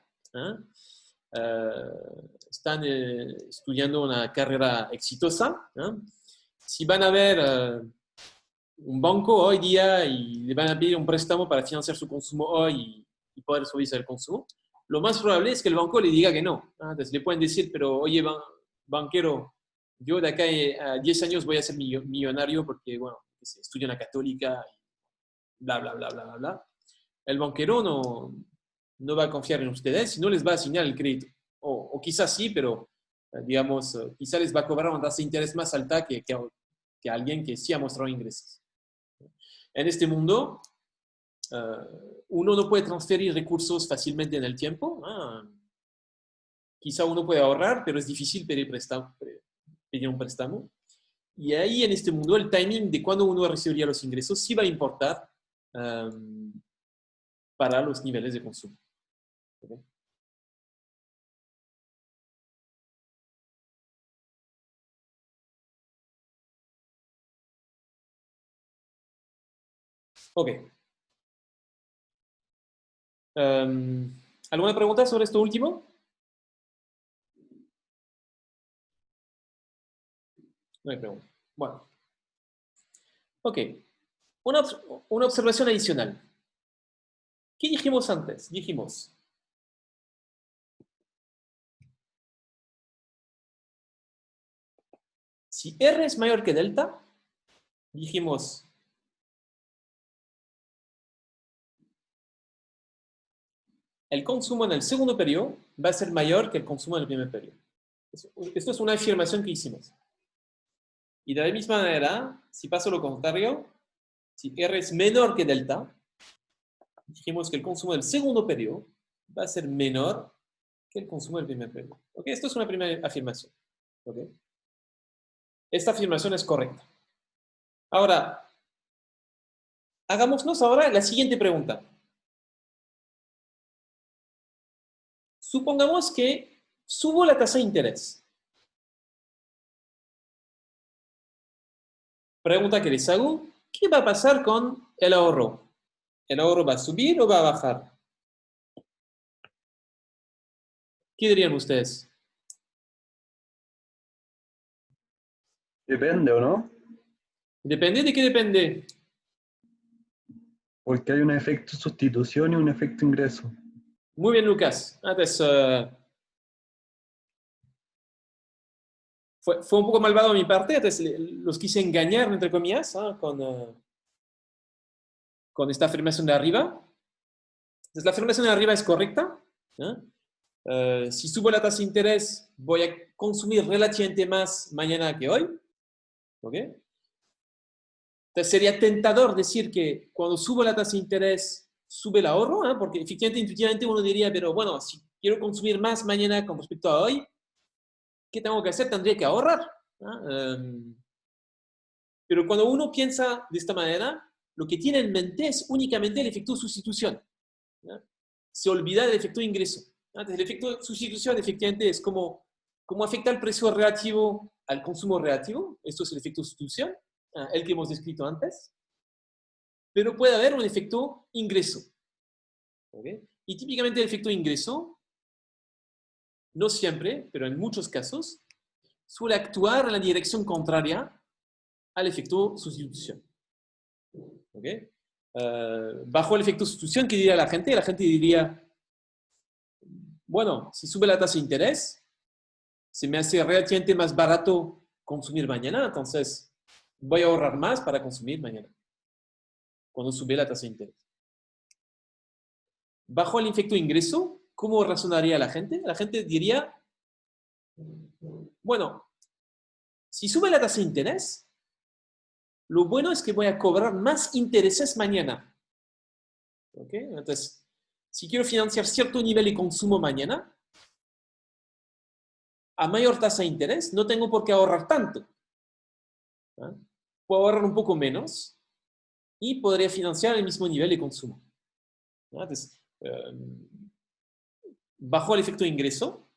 están estudiando una carrera exitosa. Si van a ver un banco hoy día y le van a pedir un préstamo para financiar su consumo hoy y poder suavizar el consumo, lo más probable es que el banco le diga que no. Entonces le pueden decir, pero oye, banquero, yo de acá a 10 años voy a ser millonario porque, bueno, estudio en la católica, y bla, bla, bla, bla, bla, bla. El banquero no va a confiar en ustedes y no les va a asignar el crédito. O quizás sí, pero digamos, quizás les va a cobrar una tasa de interés más alta que alguien que sí ha mostrado ingresos. En este mundo, uno no puede transferir recursos fácilmente en el tiempo. Quizá uno puede ahorrar, pero es difícil pedir un préstamo. Y ahí en este mundo el timing de cuándo uno recibiría los ingresos sí va a importar para los niveles de consumo. ¿Okay? Ok. ¿Alguna pregunta sobre esto último? No hay pregunta. Bueno. Ok. Una observación adicional. ¿Qué dijimos antes? Dijimos, si R es mayor que delta, dijimos, el consumo en el segundo periodo va a ser mayor que el consumo en el primer periodo. Esto es una afirmación que hicimos. Y de la misma manera, si paso lo contrario, si R es menor que delta, dijimos que el consumo del segundo periodo va a ser menor que el consumo del primer periodo. ¿Okay? Esto es una primera afirmación. ¿Okay? Esta afirmación es correcta. Ahora, hagámonos ahora la siguiente pregunta. Supongamos que subo la tasa de interés. Pregunta que les hago, ¿qué va a pasar con el ahorro? ¿El ahorro va a subir o va a bajar? ¿Qué dirían ustedes? Depende, ¿o no? ¿Depende? ¿De qué depende? Porque hay un efecto sustitución y un efecto ingreso. Muy bien, Lucas. Antes, fue un poco malvado de mi parte. Antes los quise engañar, entre comillas, con esta afirmación de arriba. Entonces, la afirmación de arriba es correcta. Si subo la tasa de interés, voy a consumir relativamente más mañana que hoy. ¿Ok? Entonces, sería tentador decir que cuando subo la tasa de interés, sube el ahorro, porque efectivamente, intuitivamente uno diría, pero bueno, si quiero consumir más mañana con respecto a hoy, ¿qué tengo que hacer? Tendría que ahorrar. Pero cuando uno piensa de esta manera, lo que tiene en mente es únicamente el efecto sustitución. Se olvida del efecto ingreso. Entonces, el efecto sustitución efectivamente es como afecta el precio relativo al consumo relativo. Esto es el efecto sustitución, el que hemos descrito antes. Pero puede haber un efecto ingreso. ¿Okay? Y típicamente el efecto ingreso, no siempre, pero en muchos casos, suele actuar en la dirección contraria al efecto sustitución. ¿Okay? Bajo el efecto sustitución, ¿qué diría la gente? La gente diría, bueno, si sube la tasa de interés, se me hace relativamente más barato consumir mañana, entonces voy a ahorrar más para consumir mañana, cuando sube la tasa de interés. Bajo el efecto ingreso, ¿cómo razonaría la gente? La gente diría, bueno, si sube la tasa de interés, lo bueno es que voy a cobrar más intereses mañana. ¿Okay? Entonces, si quiero financiar cierto nivel de consumo mañana, a mayor tasa de interés, no tengo por qué ahorrar tanto. Puedo ahorrar un poco menos y podría financiar el mismo nivel de consumo. Entonces, bajo el efecto de ingreso,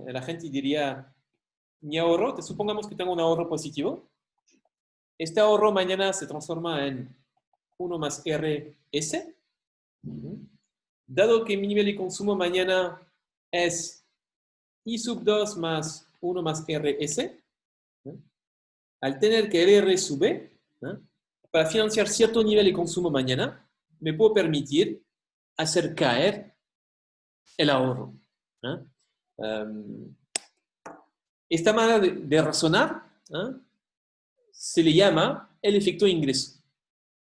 la gente diría, mi ahorro, supongamos que tengo un ahorro positivo, este ahorro mañana se transforma en 1 más RS. Dado que mi nivel de consumo mañana es I sub 2 más 1 más RS, al tener que el R sube, para financiar cierto nivel de consumo mañana, me puedo permitir hacer caer el ahorro. Esta manera de razonar se le llama el efecto ingreso.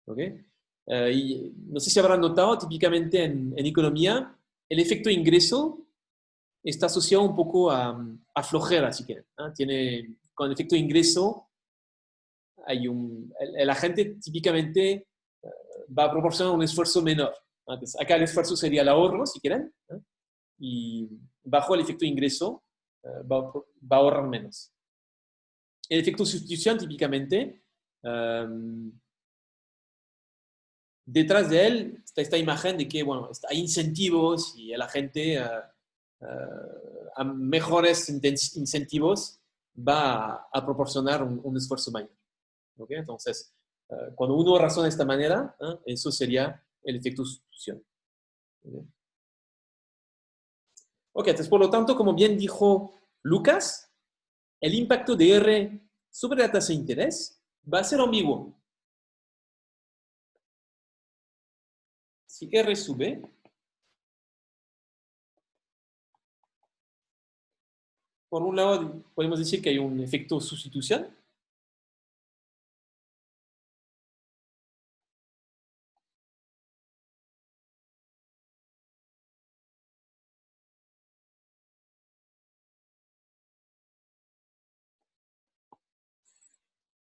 ¿Okay? Y no sé si habrán notado, típicamente en economía, el efecto ingreso está asociado un poco a flojera, si quieren. Con el efecto ingreso, el agente típicamente va a proporcionar un esfuerzo menor. Entonces, acá el esfuerzo sería el ahorro, si quieren, y bajo el efecto ingreso va a ahorrar menos. El efecto sustitución, típicamente, detrás de él está esta imagen de que, bueno, hay incentivos y la gente a mejores incentivos va a proporcionar un esfuerzo mayor. ¿Okay? Entonces, cuando uno razona de esta manera, eso sería el efecto sustitución. ¿Okay? Ok, entonces, por lo tanto, como bien dijo Lucas, el impacto de R sobre la tasa de interés va a ser ambiguo. Si R sube, por un lado podemos decir que hay un efecto sustitución.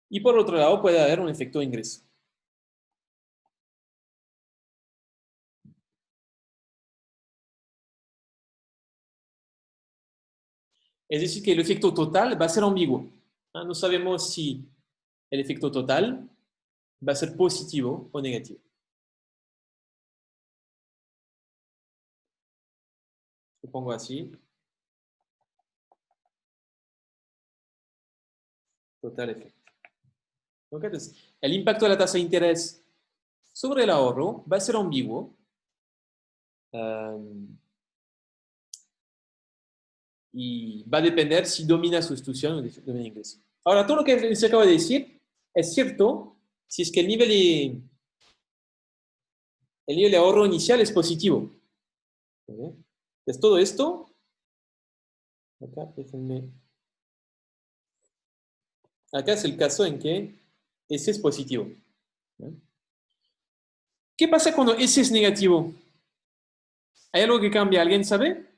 Y por otro lado puede haber un efecto de ingreso. Es decir, que el efecto total va a ser ambiguo. No sabemos si el efecto total va a ser positivo o negativo. Lo pongo así. Total efecto. ¿Okay? Entonces, el impacto de la tasa de interés sobre el ahorro va a ser ambiguo. Y va a depender si domina sustitución o domina ingreso. Ahora, todo lo que les acabo de decir es cierto si es que el nivel de ahorro inicial es positivo. ¿Okay? Entonces, todo esto, acá, déjenme. Acá es el caso en que S es positivo. ¿Qué pasa cuando S es negativo? ¿Hay algo que cambia? ¿Alguien sabe?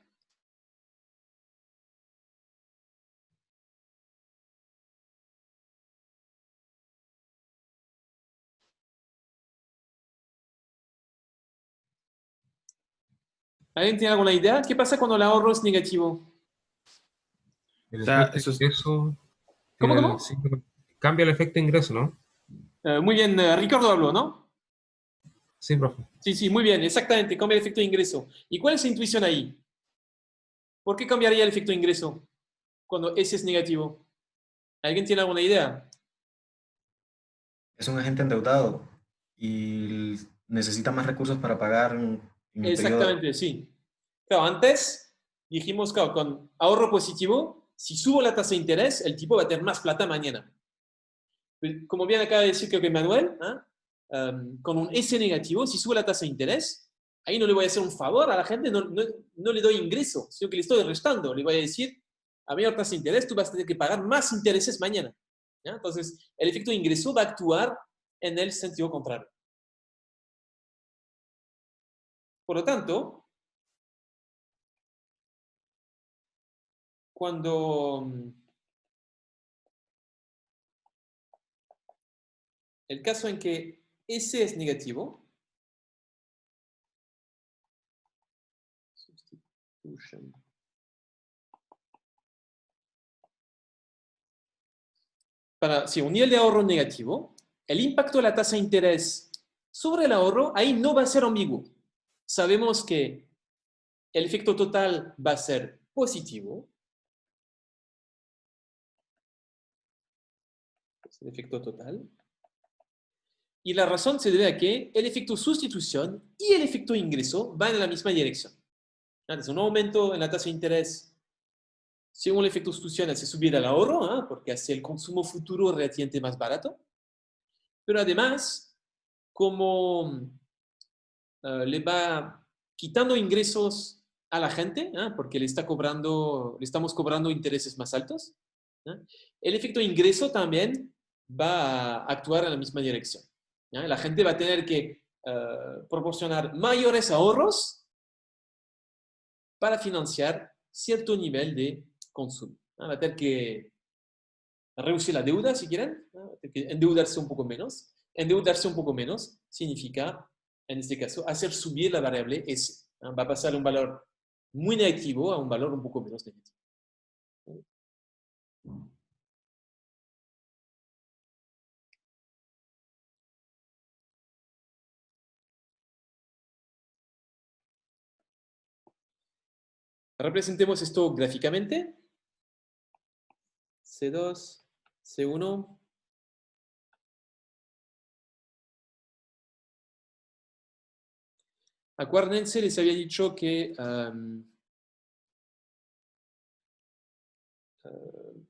¿Alguien tiene alguna idea? ¿Qué pasa cuando el ahorro es negativo? O sea, eso es- Eso ¿Cómo, tiene cómo? cambia el efecto ingreso, ¿no? Muy bien, Ricardo habló, ¿no? Sí, profe. Sí, sí, muy bien, exactamente, cambia el efecto de ingreso. ¿Y cuál es la intuición ahí? ¿Por qué cambiaría el efecto de ingreso cuando S es negativo? ¿Alguien tiene alguna idea? Es un agente endeudado y necesita más recursos para pagar en el periodo. Exactamente, sí. Claro, antes dijimos, claro, con ahorro positivo, si subo la tasa de interés, el tipo va a tener más plata mañana. Como bien acaba de decir creo que Manuel, con un S negativo, si subo la tasa de interés, ahí no le voy a hacer un favor a la gente, no le doy ingreso, sino que le estoy restando. Le voy a decir, a mayor tasa de interés, tú vas a tener que pagar más intereses mañana. ¿Ya? Entonces, el efecto de ingreso va a actuar en el sentido contrario. Por lo tanto, cuando el caso en que S es negativo, substitution. Si un nivel de ahorro negativo, el impacto de la tasa de interés sobre el ahorro ahí no va a ser ambiguo. Sabemos que el efecto total va a ser positivo. Es el efecto total. Y la razón se debe a que el efecto sustitución y el efecto ingreso van en la misma dirección. Entonces, un aumento en la tasa de interés, según el efecto sustitución, hace subir el ahorro, porque hace el consumo futuro relativamente más barato. Pero además, como le va quitando ingresos a la gente, porque le estamos cobrando intereses más altos, el efecto ingreso también va a actuar en la misma dirección. ¿ya? La gente va a tener que proporcionar mayores ahorros para financiar cierto nivel de consumo. ¿Ya? Va a tener que reducir la deuda, si quieren, ¿no? Va a tener que endeudarse un poco menos. Endeudarse un poco menos significa, en este caso, hacer subir la variable S. ¿Ya? Va a pasar de un valor muy negativo a un valor un poco menos negativo. Representemos esto gráficamente. C2, C1. Acuérdense, les había dicho que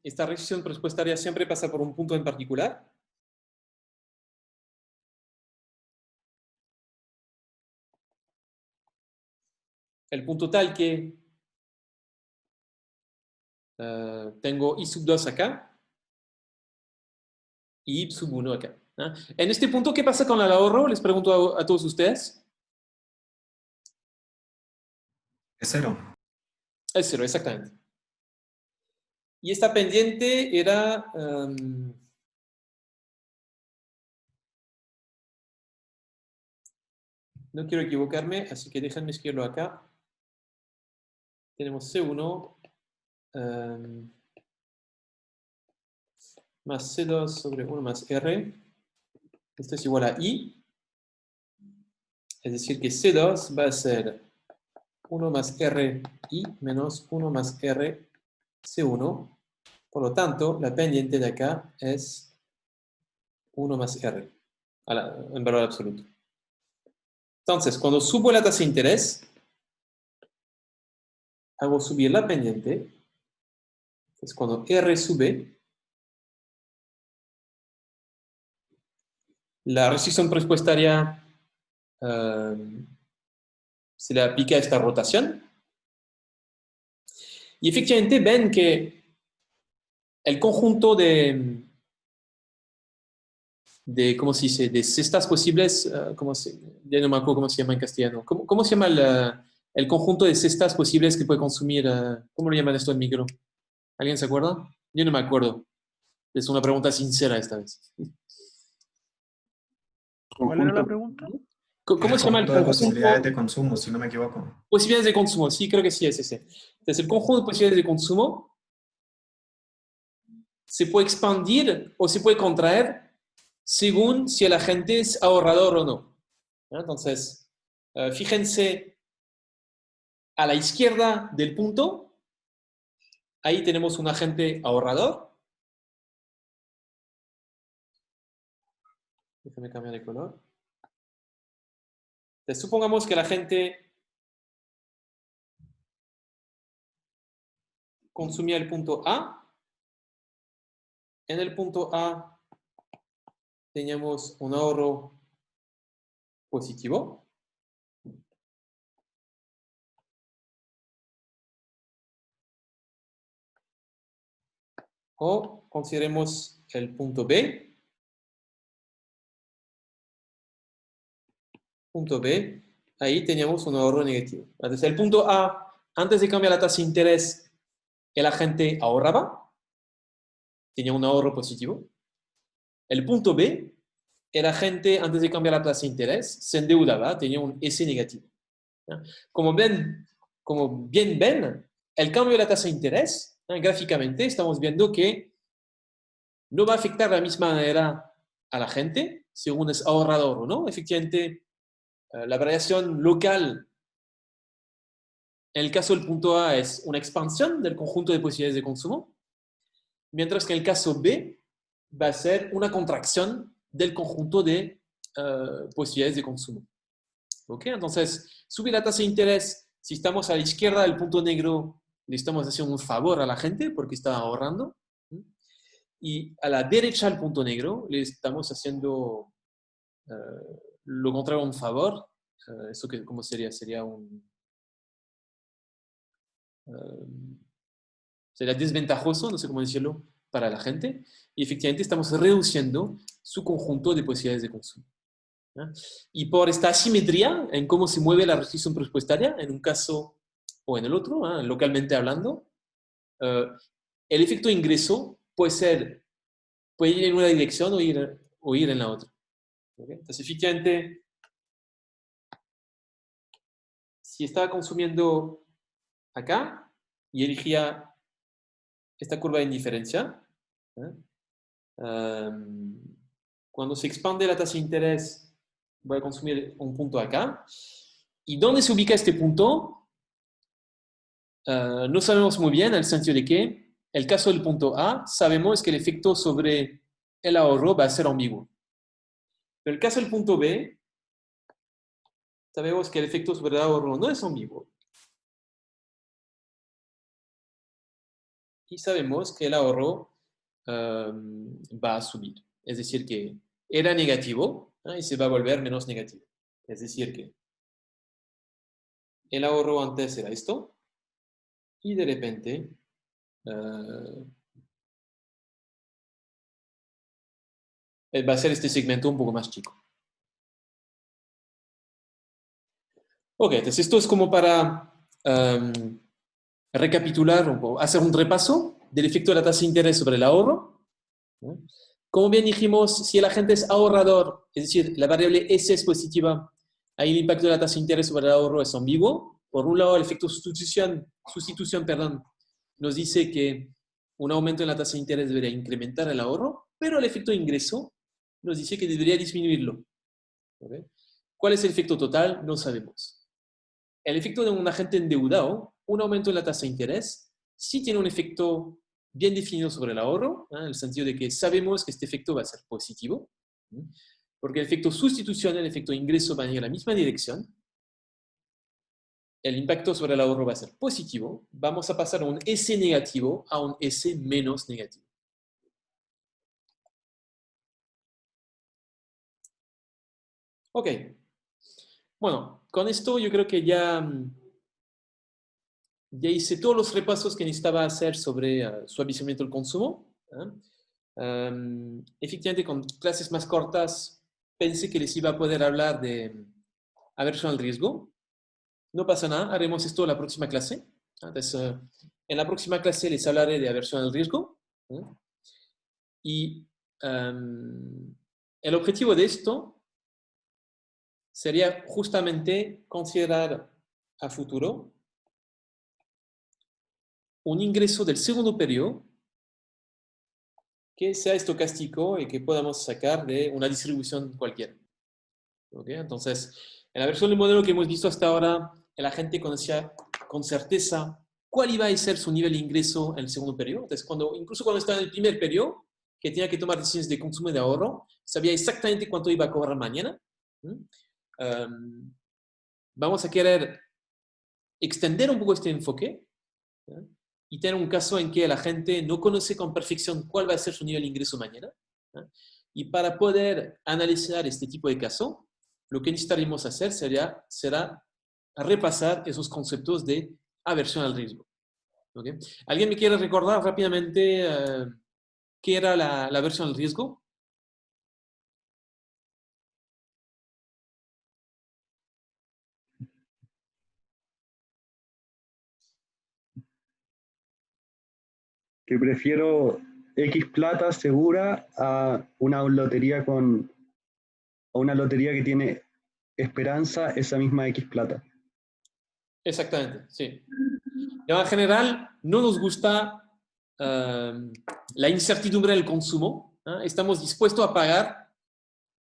esta recesión presupuestaria siempre pasa por un punto en particular. El punto tal que tengo I sub 2 acá y I sub 1 acá. ¿No? En este punto, ¿qué pasa con el ahorro? Les pregunto a todos ustedes. Es cero. Es cero, exactamente. Y esta pendiente era... no quiero equivocarme, así que déjenme escribirlo acá. Tenemos C1 más C2 sobre 1 más R. Esto es igual a I. Es decir, que C2 va a ser 1 más R I menos 1 más R C1. Por lo tanto, la pendiente de acá es 1 más R en valor absoluto. Entonces, cuando subo la tasa de interés, hago subir la pendiente. Entonces, cuando R sube, la restricción presupuestaria se le aplica esta rotación. Y efectivamente ven que el conjunto de ¿cómo se dice? De cestas posibles, ya no me acuerdo cómo se llama en castellano. ¿Cómo se llama el conjunto de cestas posibles que puede consumir? ¿Cómo lo llaman esto en micro? ¿Alguien se acuerda? Yo no me acuerdo. Es una pregunta sincera esta vez. ¿Cuál era la pregunta? ¿Cómo se llama el Conjunto de conjunto? posibilidades de consumo, si no me equivoco. Posibilidades de consumo, sí, creo que sí es ese. Entonces, el conjunto de posibilidades de consumo se puede expandir o se puede contraer según si el agente es ahorrador o no. Entonces, fíjense a la izquierda del punto, ahí tenemos un agente ahorrador. Déjame cambiar de color. Entonces, supongamos que el agente consumía el punto A. En el punto A teníamos un ahorro positivo. O consideremos el punto B. Punto B, ahí teníamos un ahorro negativo. Entonces, el punto A, antes de cambiar la tasa de interés, el agente ahorraba, tenía un ahorro positivo. El punto B, el agente, antes de cambiar la tasa de interés, se endeudaba, tenía un S negativo. Como bien ven, el cambio de la tasa de interés, gráficamente, estamos viendo que no va a afectar de la misma manera a la gente, según es ahorrador o no. Efectivamente, la variación local en el caso del punto A es una expansión del conjunto de posibilidades de consumo, mientras que en el caso B va a ser una contracción del conjunto de posibilidades de consumo. ¿Ok? Entonces, subir la tasa de interés, si estamos a la izquierda del punto negro, le estamos haciendo un favor a la gente porque está ahorrando. Y a la derecha del punto negro, le estamos haciendo lo contrario, un favor. ¿Eso cómo sería? Sería un... sería desventajoso, no sé cómo decirlo, para la gente. Y efectivamente estamos reduciendo su conjunto de posibilidades de consumo. Y por esta asimetría en cómo se mueve la restricción presupuestaria, en un caso o en el otro, localmente hablando, el efecto ingreso puede ir en una dirección o ir en la otra. ¿Okay? Entonces, efectivamente, si estaba consumiendo acá y elegía esta curva de indiferencia, cuando se expande la tasa de interés, voy a consumir un punto acá. ¿Y dónde se ubica este punto? No sabemos muy bien, en el sentido de que el caso del punto A, sabemos que el efecto sobre el ahorro va a ser ambiguo. Pero el caso del punto B, sabemos que el efecto sobre el ahorro no es ambiguo. Y sabemos que el ahorro va a subir. Es decir, que era negativo y se va a volver menos negativo. Es decir, que el ahorro antes era esto y de repente va a ser este segmento un poco más chico. Ok, entonces esto es como para recapitular, hacer un repaso del efecto de la tasa de interés sobre el ahorro. Como bien dijimos, si el agente es ahorrador, es decir, la variable S es positiva, ahí el impacto de la tasa de interés sobre el ahorro es ambiguo. Por un lado, el efecto sustitución nos dice que un aumento en la tasa de interés debería incrementar el ahorro, pero el efecto de ingreso nos dice que debería disminuirlo. ¿Okay? ¿Cuál es el efecto total? No sabemos. El efecto de un agente endeudado, un aumento en la tasa de interés, sí tiene un efecto bien definido sobre el ahorro, en el sentido de que sabemos que este efecto va a ser positivo, porque el efecto sustitución y el efecto ingreso van a ir en la misma dirección. El impacto sobre el ahorro va a ser positivo. Vamos a pasar de un S negativo a un S menos negativo. Ok. Bueno, con esto yo creo que ya hice todos los repasos que necesitaba hacer sobre suavizamiento del consumo. Efectivamente, con clases más cortas, pensé que les iba a poder hablar de aversión al riesgo. No pasa nada, haremos esto en la próxima clase. Entonces, en la próxima clase les hablaré de aversión al riesgo. Y el objetivo de esto sería justamente considerar a futuro un ingreso del segundo periodo que sea estocástico y que podamos sacar de una distribución cualquiera. ¿Okay? Entonces, en la versión del modelo que hemos visto hasta ahora, el agente conocía con certeza cuál iba a ser su nivel de ingreso en el segundo periodo. Entonces, incluso cuando estaba en el primer periodo, que tenía que tomar decisiones de consumo y de ahorro, sabía exactamente cuánto iba a cobrar mañana. Vamos a querer extender un poco este enfoque y tener un caso en que la gente no conoce con perfección cuál va a ser su nivel de ingreso mañana. Y para poder analizar este tipo de caso, lo que necesitaremos hacer será repasar esos conceptos de aversión al riesgo. ¿Okay? ¿Alguien me quiere recordar rápidamente qué era la aversión al riesgo? Que prefiero X plata segura a una lotería que tiene esperanza esa misma X plata. Exactamente, sí. En general, no nos gusta la incertidumbre del consumo. Estamos dispuestos a pagar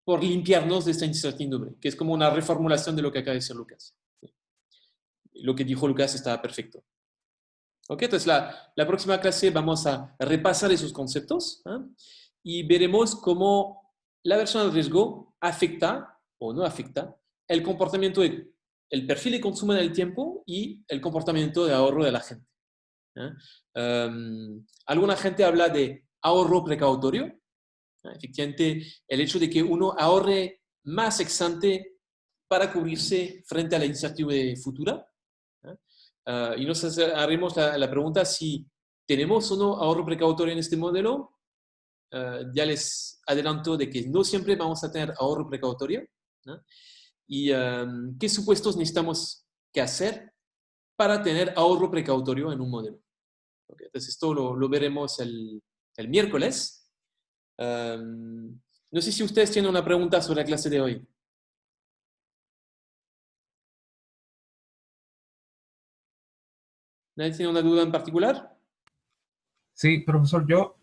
por limpiarnos de esta incertidumbre, que es como una reformulación de lo que acaba de decir Lucas. Lo que dijo Lucas estaba perfecto. ¿Okay? Entonces, la próxima clase vamos a repasar esos conceptos y veremos cómo la aversión al riesgo afecta o no afecta el comportamiento, el perfil de consumo en el tiempo y el comportamiento de ahorro de la gente. Alguna gente habla de ahorro precautorio. Efectivamente, el hecho de que uno ahorre más ex ante para cubrirse frente a la incertidumbre futura. Y nos haremos la pregunta si tenemos o no ahorro precautorio en este modelo. Ya les adelanto de que no siempre vamos a tener ahorro precautorio. ¿no? Y qué supuestos necesitamos que hacer para tener ahorro precautorio en un modelo. Okay, entonces esto lo veremos el miércoles. No sé si ustedes tienen una pregunta sobre la clase de hoy. ¿Nadie tiene una duda en particular? Sí, profesor, yo,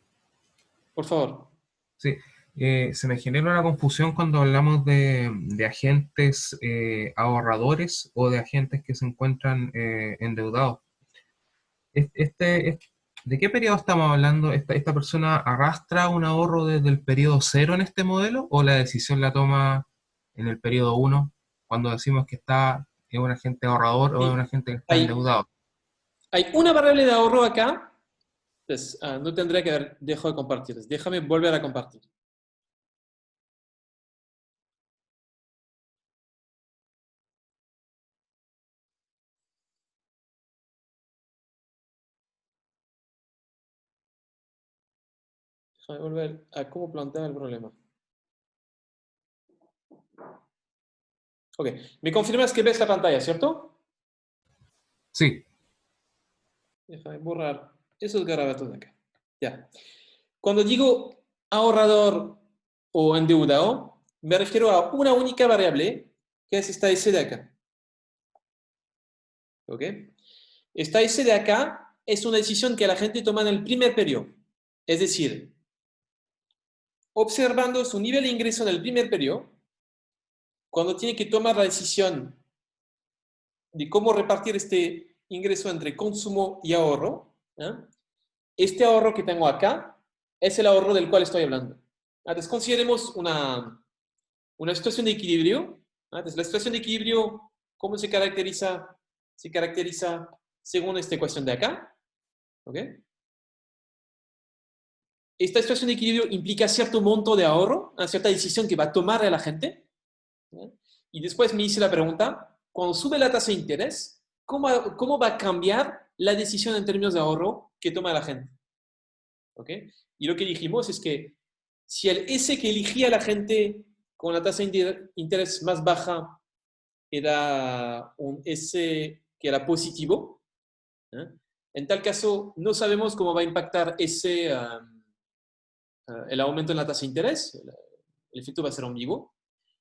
Por favor. sí, se me genera una confusión cuando hablamos de agentes ahorradores o de agentes que se encuentran endeudados. ¿De qué periodo estamos hablando? ¿Esta persona arrastra un ahorro desde el periodo 0 en este modelo o la decisión la toma en el periodo 1 cuando decimos que es un agente ahorrador o es un Sí. agente que está endeudado? Hay una variable de ahorro acá. Entonces, no tendría que haber dejado de compartir. Déjame volver a compartir. Déjame volver a cómo plantear el problema. Ok. ¿Me confirmas que ves la pantalla, cierto? Sí, Déjame borrar esos garabatos de acá. Ya. Cuando digo ahorrador o endeudado, me refiero a una única variable, que es esta S de acá. ¿Ok? Esta S de acá es una decisión que la gente toma en el primer periodo. Es decir, observando su nivel de ingreso en el primer periodo, cuando tiene que tomar la decisión de cómo repartir este ingreso entre consumo y ahorro, ¿eh? Este ahorro que tengo acá es el ahorro del cual estoy hablando. Entonces, consideremos una situación de equilibrio. Entonces, la situación de equilibrio, ¿cómo se caracteriza? Se caracteriza según esta ecuación de acá. ¿Ok? Esta situación de equilibrio implica cierto monto de ahorro, una cierta decisión que va a tomar la gente. ¿Eh? Y después me hice la pregunta, cuando sube la tasa de interés, ¿cómo va a cambiar la decisión en términos de ahorro que toma la gente? ¿Ok? Y lo que dijimos es que si el S que elegía la gente con la tasa de interés más baja era un S que era positivo, ¿eh? En tal caso no sabemos cómo va a impactar el aumento en la tasa de interés, el efecto va a ser ambiguo.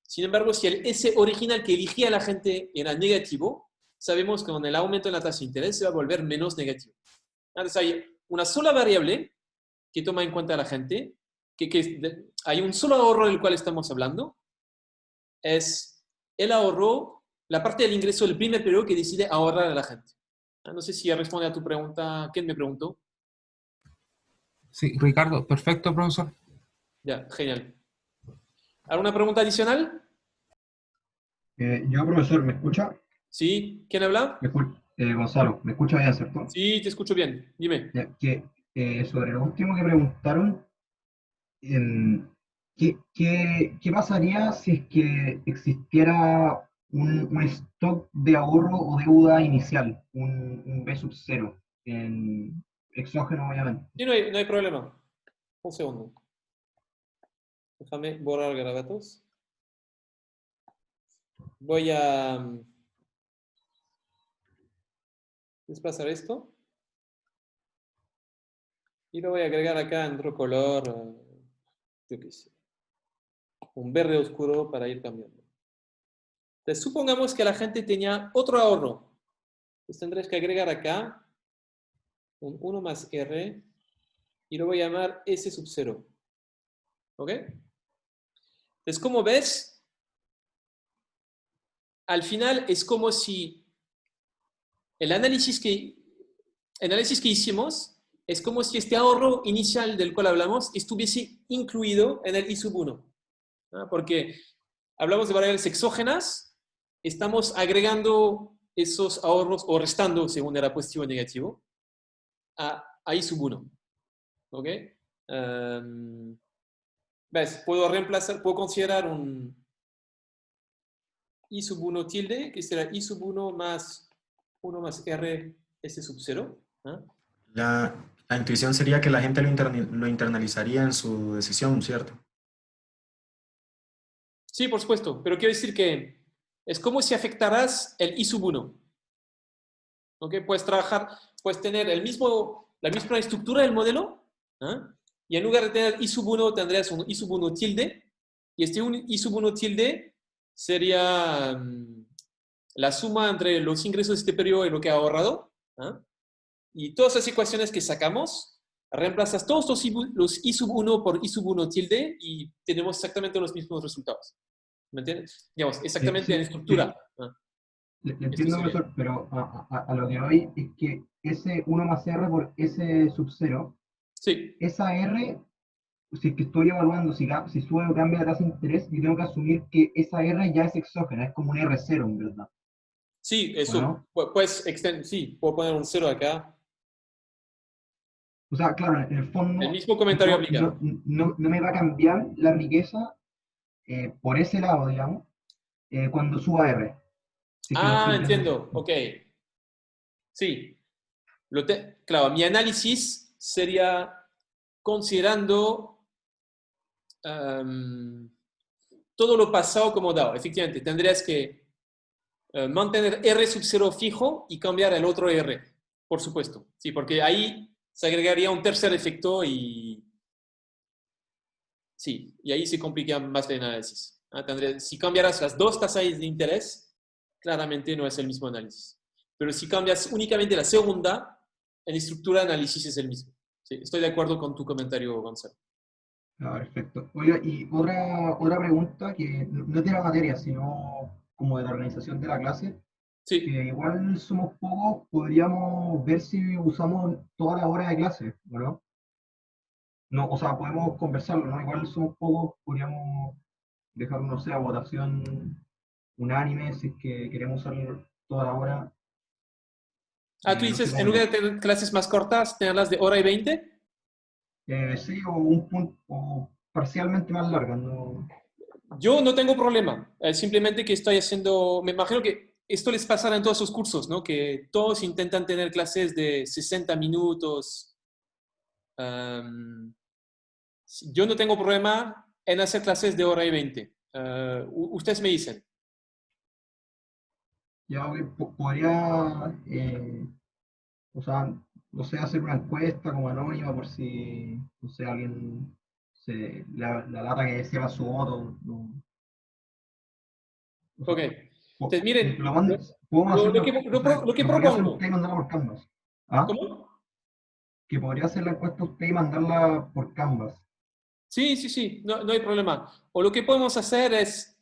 Sin embargo, si el S original que elegía la gente era negativo, sabemos que con el aumento en la tasa de interés se va a volver menos negativo. Entonces hay una sola variable que toma en cuenta la gente, hay un solo ahorro del cual estamos hablando, es el ahorro, la parte del ingreso del primer periodo que decide ahorrar a la gente. No sé si responde a tu pregunta. ¿Quién me preguntó? sí, Ricardo, perfecto, profesor. Ya, genial. ¿Alguna pregunta adicional? Yo, profesor, ¿me escucha? ¿Sí? ¿Quién habla? Gonzalo, ¿me escucha bien, cierto? Sí, te escucho bien. Dime. Ya, sobre lo último que preguntaron, ¿qué pasaría si es que existiera un stock de ahorro o deuda inicial, un B sub 0, exógeno obviamente? Sí, no hay problema. Un segundo. Déjame borrar garabatos. Voy a desplazar esto. Y lo voy a agregar acá en otro color, yo qué sé, un verde oscuro para ir cambiando. Entonces, supongamos que la gente tenía otro ahorro. Entonces tendrás que agregar acá un 1 más R y lo voy a llamar S sub 0. ¿Ok? Entonces, como ves, al final es como si el análisis que hicimos es como si este ahorro inicial del cual hablamos estuviese incluido en el I sub 1. ¿No? Porque hablamos de variables exógenas, estamos agregando esos ahorros o restando, según era positivo o negativo, a I sub 1. ¿Ok? ¿Ves? Puedo considerar un I sub 1 tilde, que será I sub 1 más 1 más R S sub 0. ¿Ah? La intuición sería que la gente lo internalizaría en su decisión, ¿cierto? Sí, por supuesto, pero quiero decir que es como si afectaras el I sub 1. ¿Ok? Puedes tener la misma estructura del modelo, ¿ah? Y en lugar de tener I sub 1 tendrías un I sub 1 tilde, y este I sub 1 tilde sería la suma entre los ingresos de este periodo y lo que ha ahorrado, ¿ah? Y todas las ecuaciones que sacamos, reemplazas todos los I sub 1 por I sub 1 tilde y tenemos exactamente los mismos resultados. ¿Me entiendes? Digamos, exactamente en estructura. Le Esto entiendo, sería. profesor, pero a lo que voy es que ese 1 más R por S sub 0, Sí, esa R, si es que estoy evaluando, si sube o cambia la tasa de interés, yo tengo que asumir que esa R ya es exógena, es como un R0 en verdad, sí, ¿o eso. no? Sí, puedo poner un 0 acá. O sea, claro, en el El fondo mismo comentario aplica. no me va a cambiar la riqueza por ese lado, digamos, cuando suba R. Si es que lo Ah, estoy entendiendo. entiendo. Ok. Sí. Claro, mi análisis sería considerando todo lo pasado como dado. Efectivamente, tendrías que mantener R sub 0 fijo y cambiar el otro R, por supuesto. Sí, porque ahí se agregaría un tercer efecto y sí, y ahí se complica más el análisis. Si cambiaras las dos tasas de interés, claramente no es el mismo análisis. Pero si cambias únicamente la segunda, en estructura de análisis es el mismo. Sí, estoy de acuerdo con tu comentario, Gonzalo. Ah, perfecto. Oiga, y otra pregunta que no es de la materia, sino como de la organización de la clase, que Sí, igual somos pocos, podríamos ver si usamos toda la hora de clase, ¿no? No, o sea, podemos conversarlo, ¿no? Igual somos pocos, podríamos dejar, no sé, a votación unánime si es que queremos usar toda la hora. tú No sé dices, en cómo lugar lo... de tener clases más cortas, tenerlas de hora y 20. Sí, o un punto, o parcialmente más larga, ¿no? Yo no tengo problema. Simplemente que estoy haciendo, me imagino que esto les pasará en todos sus cursos, ¿no? Que todos intentan tener clases de 60 minutos. Am, yo no tengo problema en hacer clases de hora y 20. Ustedes me dicen. Ya podría, o sea, no sé, hacer una encuesta como anónima por si, no sé, alguien la lata que decía su voto. No, o sea, Ok. Entonces, miren, lo podemos hacer o sea, lo que lo podría hacer usted propongo. y mandarla por Canvas. ¿Ah? ¿Cómo? Que podría hacer la encuesta usted y mandarla por Canvas. Sí, sí, sí, no hay problema. O lo que podemos hacer es,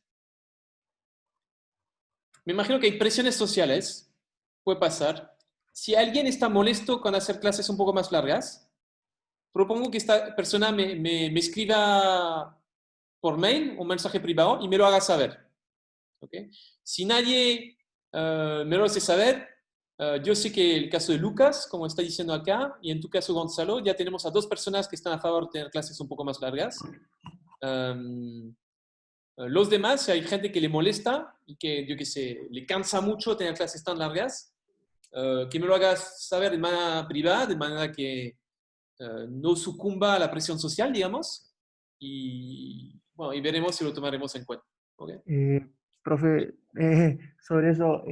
me imagino que hay presiones sociales, puede pasar. Si alguien está molesto con hacer clases un poco más largas, propongo que esta persona me escriba por mail un mensaje privado y me lo haga saber. ¿Ok? Si nadie me lo hace saber, yo sé que el caso de Lucas, como está diciendo acá, y en tu caso, Gonzalo, ya tenemos a dos personas que están a favor de tener clases un poco más largas. Los demás, si hay gente que le molesta y que, yo qué sé, le cansa mucho tener clases tan largas, que me lo hagas saber de manera privada, de manera que no sucumba a la presión social, digamos, y, bueno, y veremos si lo tomaremos en cuenta. ¿Ok? Profe, sobre eso,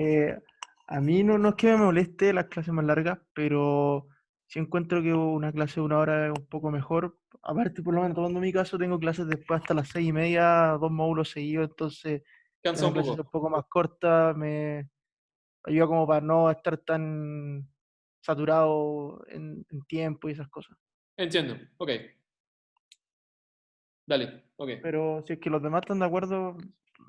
a mí no es que me moleste las clases más largas, pero sí encuentro que una clase de una hora es un poco mejor. Aparte, por lo menos tomando mi caso, tengo clases después hasta las 6:30, 2 módulos seguidos, entonces que Cansa una un clase sea poco. un poco más corta me ayuda como para no estar tan saturado en tiempo y esas cosas. Entiendo. Ok. Dale. Ok. Pero si es que los demás están de acuerdo,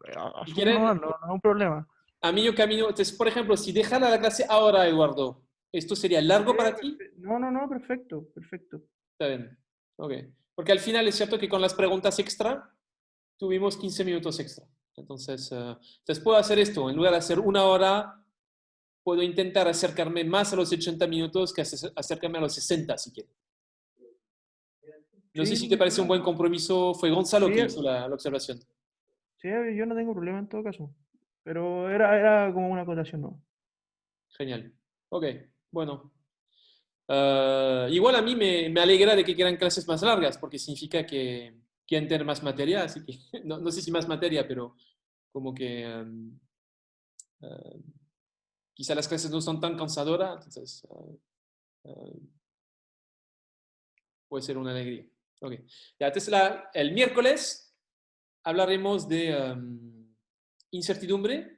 Si asumo quieren, nomás, no es un problema. a mí yo camino. Entonces, por ejemplo, si dejara la clase ahora, Eduardo, ¿esto sería Sí, largo para ti? no, perfecto, perfecto. Está bien. Ok. Porque al final es cierto que con las preguntas extra tuvimos 15 minutos extra. Entonces puedo hacer esto. En lugar de hacer una hora, puedo intentar acercarme más a los 80 minutos que acercarme a los 60, si quieres. No sé Sí, si te parece un buen compromiso. Fue Gonzalo sí, que hizo la observación. sí, yo no tengo problema en todo caso. Pero era como una acotación, ¿no? Genial. Ok. Bueno. Igual a mí me alegra de que quieran clases más largas, porque significa que quieren tener más materia, así que no sé si más materia, pero como que quizá las clases no son tan cansadoras, entonces puede ser una alegría. Okay. Ya, entonces el miércoles hablaremos de incertidumbre,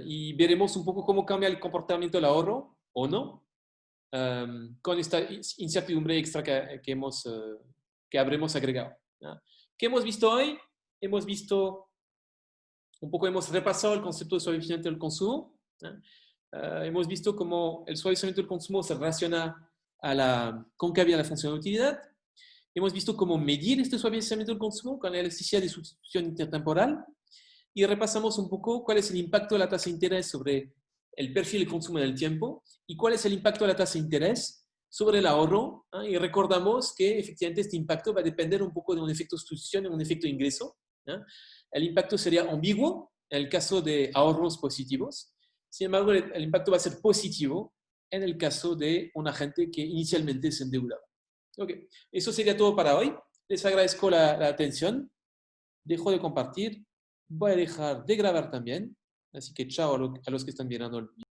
y veremos un poco cómo cambia el comportamiento del ahorro o no, con esta incertidumbre extra que habremos agregado. ¿Qué hemos visto hoy? Hemos repasado el concepto de suavizamiento del consumo. Hemos visto cómo el suavizamiento del consumo se relaciona con qué había la función de utilidad. Hemos visto cómo medir este suavizamiento del consumo con la elasticidad de sustitución intertemporal. Y repasamos un poco cuál es el impacto de la tasa de interés sobre el perfil de consumo en el tiempo y cuál es el impacto de la tasa de interés sobre el ahorro. Y recordamos que efectivamente este impacto va a depender un poco de un efecto sustitución y un efecto ingreso. El impacto sería ambiguo en el caso de ahorros positivos. Sin embargo, el impacto va a ser positivo en el caso de una gente que inicialmente se endeudaba. Okay. Eso sería todo para hoy. Les agradezco la atención. Dejo de compartir. Voy a dejar de grabar también. Así que chao a los que están mirando el video.